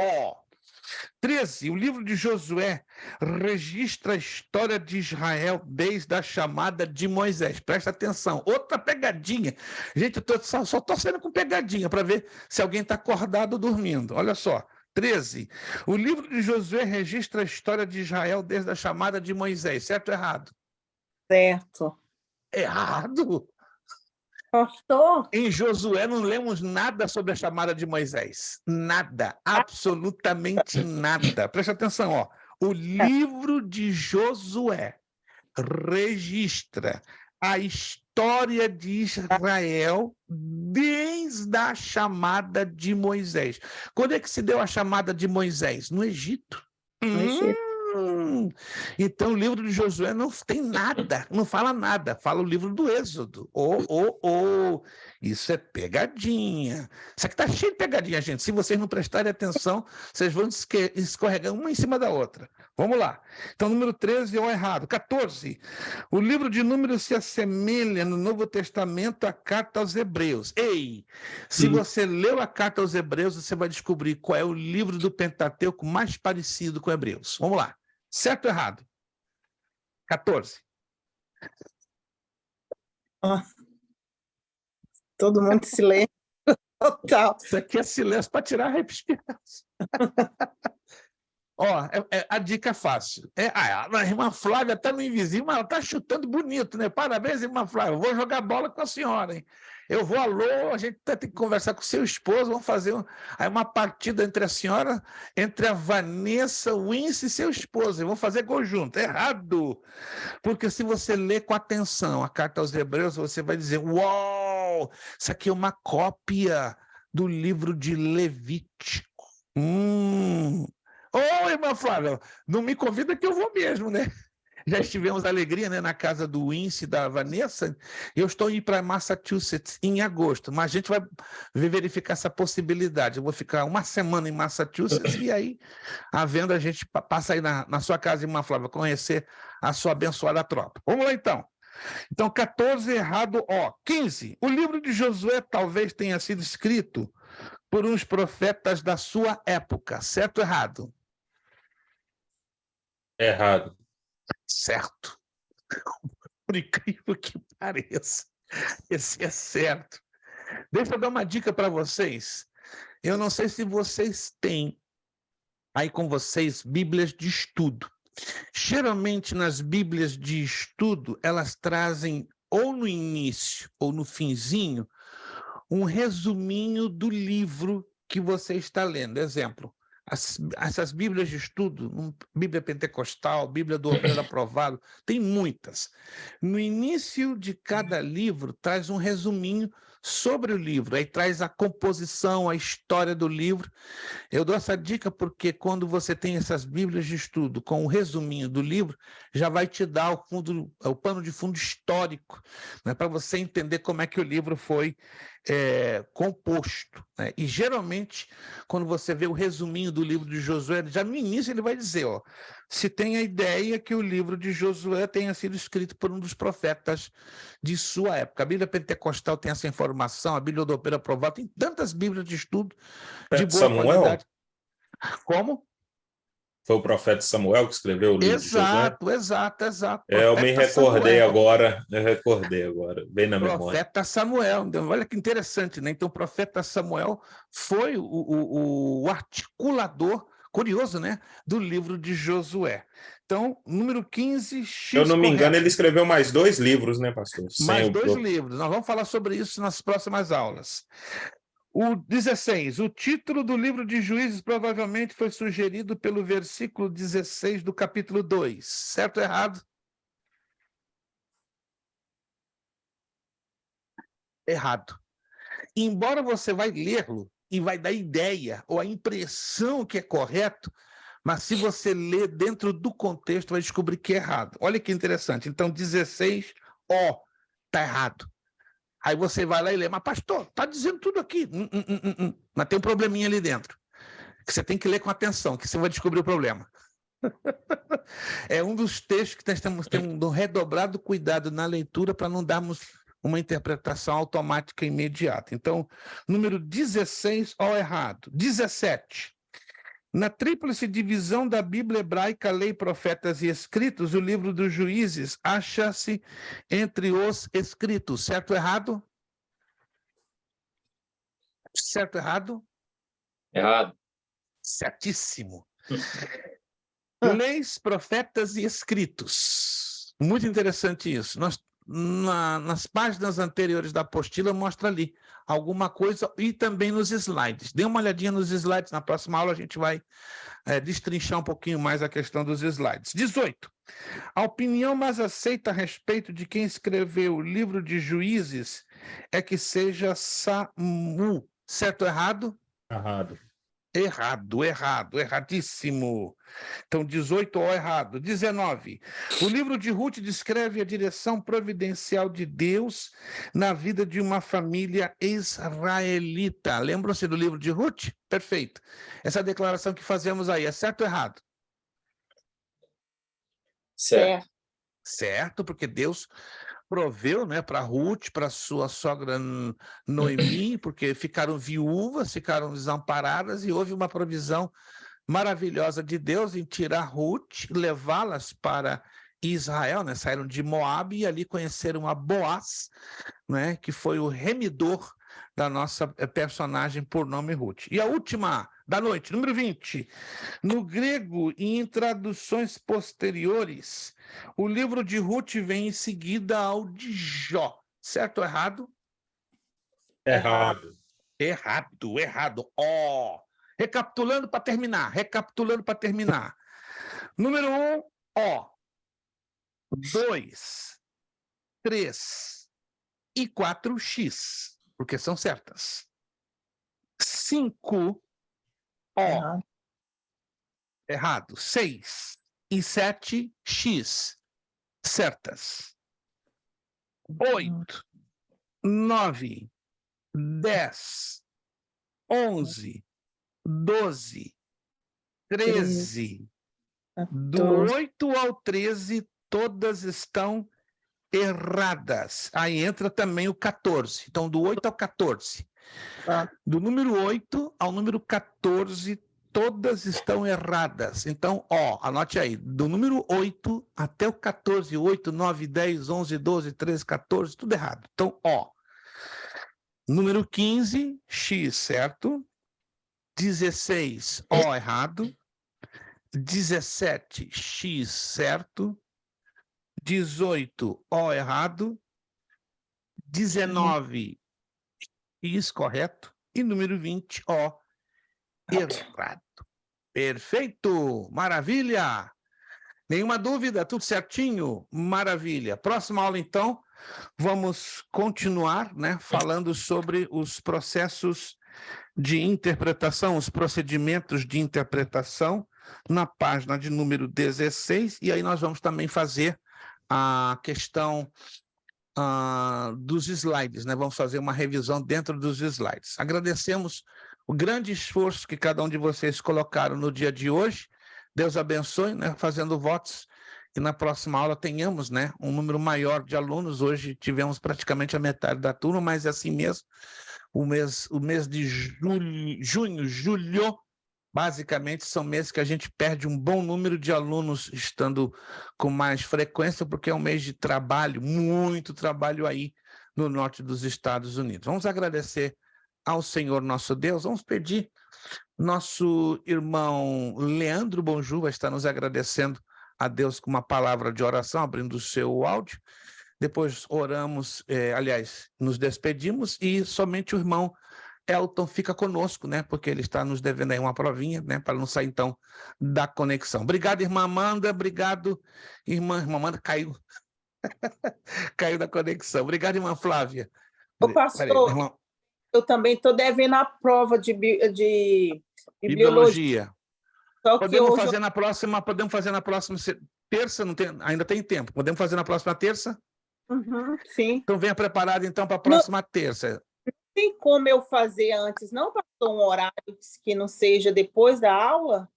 13. O livro de Josué registra a história de Israel desde a chamada de Moisés. Presta atenção. Outra pegadinha. Gente, eu só estou saindo com pegadinha para ver se alguém está acordado ou dormindo. Olha só. 13. O livro de Josué registra a história de Israel desde a chamada de Moisés. Certo ou errado? Certo. Errado. Pastor? Em Josué não lemos nada sobre a chamada de Moisés. Nada. Absolutamente nada. Presta atenção, O livro de Josué registra a história de Israel desde a chamada de Moisés. Quando é que se deu a chamada de Moisés? No Egito. No Egito. Então, o livro de Josué não tem nada, não fala nada, fala o livro do Êxodo. Isso é pegadinha. Isso aqui está cheio de pegadinha, gente. Se vocês não prestarem atenção, vocês vão escorregar uma em cima da outra. Vamos lá. Então, número 13 é errado. 14. O livro de Números se assemelha no Novo Testamento à carta aos Hebreus. Se você leu a carta aos Hebreus, você vai descobrir qual é o livro do Pentateuco mais parecido com Hebreus. Vamos lá. Certo ou errado? 14. Todo mundo em silêncio total. Isso aqui é silêncio para tirar a respiração. A dica é fácil. A irmã Flávia está no invisível, mas ela está chutando bonito, né? Parabéns, irmã Flávia. Eu vou jogar bola com a senhora, hein? Eu vou, alô, a gente tem que conversar com o seu esposo, vamos fazer uma partida entre a senhora, entre a Vanessa, o Wince e seu esposo, e vamos fazer gol junto. Errado! Porque se você ler com atenção a carta aos Hebreus, você vai dizer, uau, isso aqui é uma cópia do livro de Levítico. Irmã Flávia, não me convida que eu vou mesmo, né? Já estivemos alegria, né, na casa do Wince e da Vanessa. Eu estou indo para Massachusetts em agosto, mas a gente vai verificar essa possibilidade. Eu vou ficar uma semana em Massachusetts e aí, havendo, a gente passa aí na sua casa, irmã Flávia, conhecer a sua abençoada tropa. Vamos lá, então. Então, 14, errado, 15. O livro de Josué talvez tenha sido escrito por uns profetas da sua época. Certo ou errado? Errado. Certo. Por incrível que pareça, esse é certo. Deixa eu dar uma dica para vocês. Eu não sei se vocês têm aí com vocês Bíblias de estudo. Geralmente, nas Bíblias de estudo, elas trazem ou no início ou no finzinho um resuminho do livro que você está lendo. Exemplo, essas Bíblias de estudo, Bíblia Pentecostal, Bíblia do Obreiro Aprovado, tem muitas. No início de cada livro, traz um resuminho sobre o livro, aí traz a composição, a história do livro. Eu dou essa dica porque quando você tem essas Bíblias de estudo com o resuminho do livro, já vai te dar o pano de fundo histórico, né, para você entender como é que o livro foi composto, né? E geralmente, quando você vê o resuminho do livro de Josué, já no início ele vai dizer, se tem a ideia que o livro de Josué tenha sido escrito por um dos profetas de sua época. A Bíblia Pentecostal tem essa informação, a Bíblia do Obreiro Aprovado, tem tantas Bíblias de estudo de boa Samuel? qualidade. Como? Foi o profeta Samuel que escreveu o livro de Josué? Exato. Eu me recordei Samuel. agora, bem na memória. Profeta Samuel. Então, olha que interessante, né? Então, o profeta Samuel foi o articulador, curioso, né? Do livro de Josué. Então, número 15, X. Se eu não me engano, correto. ele escreveu mais 2 livros, né, pastor? Mais 2 livros. Nós vamos falar sobre isso nas próximas aulas. O 16, o título do livro de Juízes provavelmente foi sugerido pelo versículo 16 do capítulo 2. Certo ou errado? Errado. Embora você vai lê-lo e vai dar ideia ou a impressão que é correto, mas se você ler dentro do contexto, vai descobrir que é errado. Olha que interessante. Então, 16, está errado. Aí você vai lá e lê, mas pastor, está dizendo tudo aqui. Mas tem um probleminha ali dentro, que você tem que ler com atenção, que você vai descobrir o problema. É um dos textos que nós temos que ter um redobrado cuidado na leitura para não darmos uma interpretação automática imediata. Então, número 16, errado. 17. Na tríplice divisão da Bíblia hebraica, Lei, Profetas e Escritos, o livro dos Juízes acha-se entre os escritos. Certo ou errado? Certo ou errado? Errado. Certíssimo. Leis, Profetas e Escritos. Muito interessante isso. Nas páginas anteriores da apostila mostra ali alguma coisa e também nos slides. Dê uma olhadinha nos slides. Na próxima aula a gente vai destrinchar um pouquinho mais a questão dos slides. 18. A opinião mais aceita a respeito de quem escreveu o livro de Juízes é que seja Samu. Certo ou errado? Erradíssimo. Então, 18, errado. 19. O livro de Ruth descreve a direção providencial de Deus na vida de uma família israelita. Lembram-se do livro de Ruth? Perfeito. Essa declaração que fazemos aí, é certo ou errado? Certo. Certo, porque Deus proveu, né, para Ruth, para sua sogra Noemi, porque ficaram viúvas, ficaram desamparadas, e houve uma provisão maravilhosa de Deus em tirar Ruth, levá-las para Israel, né, saíram de Moabe e ali conheceram a Boaz, né, que foi o remidor da nossa personagem por nome Ruth. E a última da noite, número 20. No grego e em traduções posteriores, o livro de Ruth vem em seguida ao de Jó. Certo ou errado? Errado. Errado. Recapitulando para terminar. Número 1, 2, 3 e 4, X, porque são certas. 5, errado. 6 e 7, X, certas. 8, 9, 10, 11, 12, 13, do 8 ao 13, todas estão erradas. Aí entra também o 14. Então, do 8 ao 14. Do número 8 ao número 14, todas estão erradas. Então, anote aí. Do número 8 até o 14, 8, 9, 10, 11, 12, 13, 14, tudo errado. Então, número 15, X, certo? 16, errado. 17, X, certo. 18, errado. 19, X, correto. E número 20, errado. Perfeito! Maravilha! Nenhuma dúvida? Tudo certinho? Maravilha! Próxima aula, então, vamos continuar, né, falando sobre os processos de interpretação, os procedimentos de interpretação, na página de número 16, e aí nós vamos também fazer a questão dos slides, né? Vamos fazer uma revisão dentro dos slides. Agradecemos o grande esforço que cada um de vocês colocaram no dia de hoje. Deus abençoe, né? Fazendo votos que na próxima aula tenhamos, né, um número maior de alunos. Hoje tivemos praticamente a metade da turma, mas é assim mesmo. O mês de julho Basicamente, são meses que a gente perde um bom número de alunos estando com mais frequência, porque é um mês de trabalho, muito trabalho aí no norte dos Estados Unidos. Vamos agradecer ao Senhor nosso Deus, vamos pedir. Nosso irmão Leandro Bonjú vai estar nos agradecendo a Deus com uma palavra de oração, abrindo o seu áudio. Depois oramos, aliás, nos despedimos e somente o irmão Elton fica conosco, né? Porque ele está nos devendo aí uma provinha, né? Para não sair, então, da conexão. Obrigado, irmã Amanda. Obrigado, irmã. Irmã Amanda caiu. Caiu da conexão. Obrigado, irmã Flávia. Ô, pastor, irmã... eu também estou devendo a prova de biologia. Só que podemos fazer na próxima terça, não tem, ainda tem tempo. Podemos fazer na próxima terça? Uhum, sim. Então venha preparado, então, para a próxima terça. Tem como eu fazer antes, não, pastor, um horário que não seja depois da aula?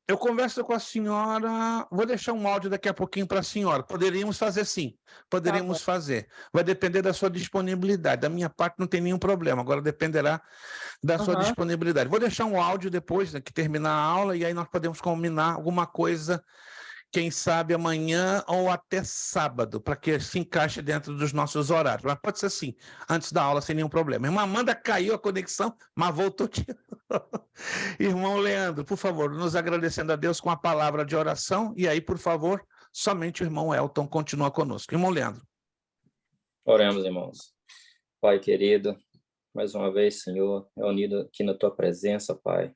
Eu converso com a senhora, vou deixar um áudio daqui a pouquinho para a senhora. Poderíamos fazer sim, poderíamos fazer. Vai depender da sua disponibilidade. Da minha parte não tem nenhum problema, agora dependerá da sua disponibilidade. Vou deixar um áudio depois, né, que terminar a aula, e aí nós podemos combinar alguma coisa, quem sabe amanhã ou até sábado, para que se encaixe dentro dos nossos horários. Mas pode ser assim, antes da aula, sem nenhum problema. Irmã Amanda caiu a conexão, mas voltou. Irmão Leandro, por favor, nos agradecendo a Deus com a palavra de oração, e aí, por favor, somente o irmão Elton continua conosco. Irmão Leandro. Oremos, irmãos. Pai querido, mais uma vez, Senhor, reunido aqui na tua presença, Pai.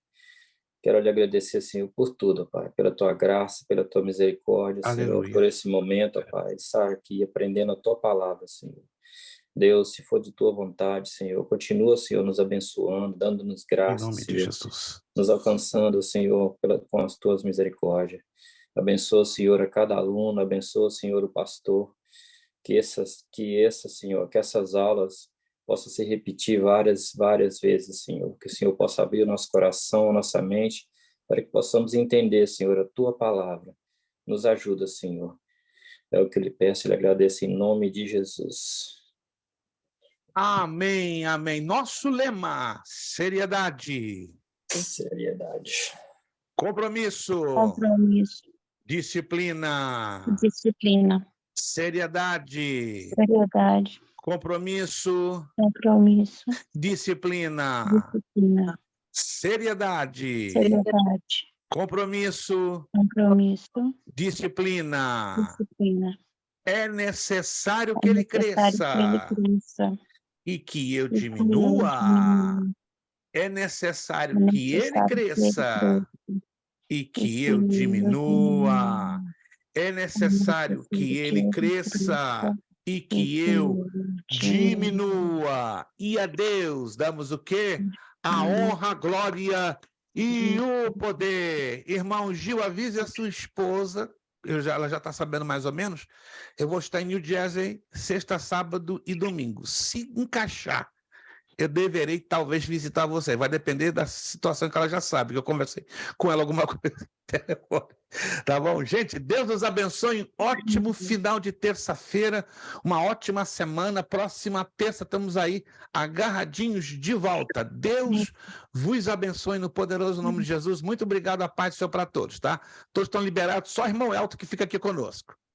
Quero lhe agradecer, Senhor, por tudo, Pai, pela tua graça, pela tua misericórdia, Aleluia. Senhor, por esse momento, Pai, de estar aqui aprendendo a tua palavra, Senhor. Deus, se for de tua vontade, Senhor, continua, Senhor, nos abençoando, dando-nos graça, em nome Senhor, de Jesus. Nos alcançando, Senhor, com as tuas misericórdias. Abençoa, Senhor, a cada aluno, abençoa, Senhor, o pastor, que essas aulas possa se repetir várias vezes, Senhor, que o Senhor possa abrir o nosso coração, a nossa mente, para que possamos entender, Senhor, a tua palavra. Nos ajuda, Senhor. É o que eu lhe peço e lhe agradeço em nome de Jesus. Amém, amém. Nosso lema, seriedade. Seriedade. Compromisso. Compromisso. Disciplina. Disciplina. Seriedade. Seriedade. Compromisso. Compromisso. Disciplina. Disciplina. Seriedade. Seriedade. Compromisso. Compromisso. Disciplina. Disciplina. É necessário que ele cresça e que eu diminua. É necessário que ele cresça e que eu diminua. É necessário que ele cresça e que eu diminua. E a Deus damos o quê? A honra, a glória e o poder. Irmão Gil, avise a sua esposa, ela já está sabendo mais ou menos, eu vou estar em New Jersey sexta, sábado e domingo. Se encaixar, eu deverei talvez visitar você. Vai depender da situação que ela já sabe, que eu conversei com ela alguma coisa no telefone. Tá bom? Gente, Deus nos abençoe. Ótimo final de terça-feira, uma ótima semana. Próxima terça estamos aí agarradinhos de volta. Deus vos abençoe no poderoso nome de Jesus. Muito obrigado, a paz do Senhor para todos, tá? Todos estão liberados, só o irmão Elton que fica aqui conosco.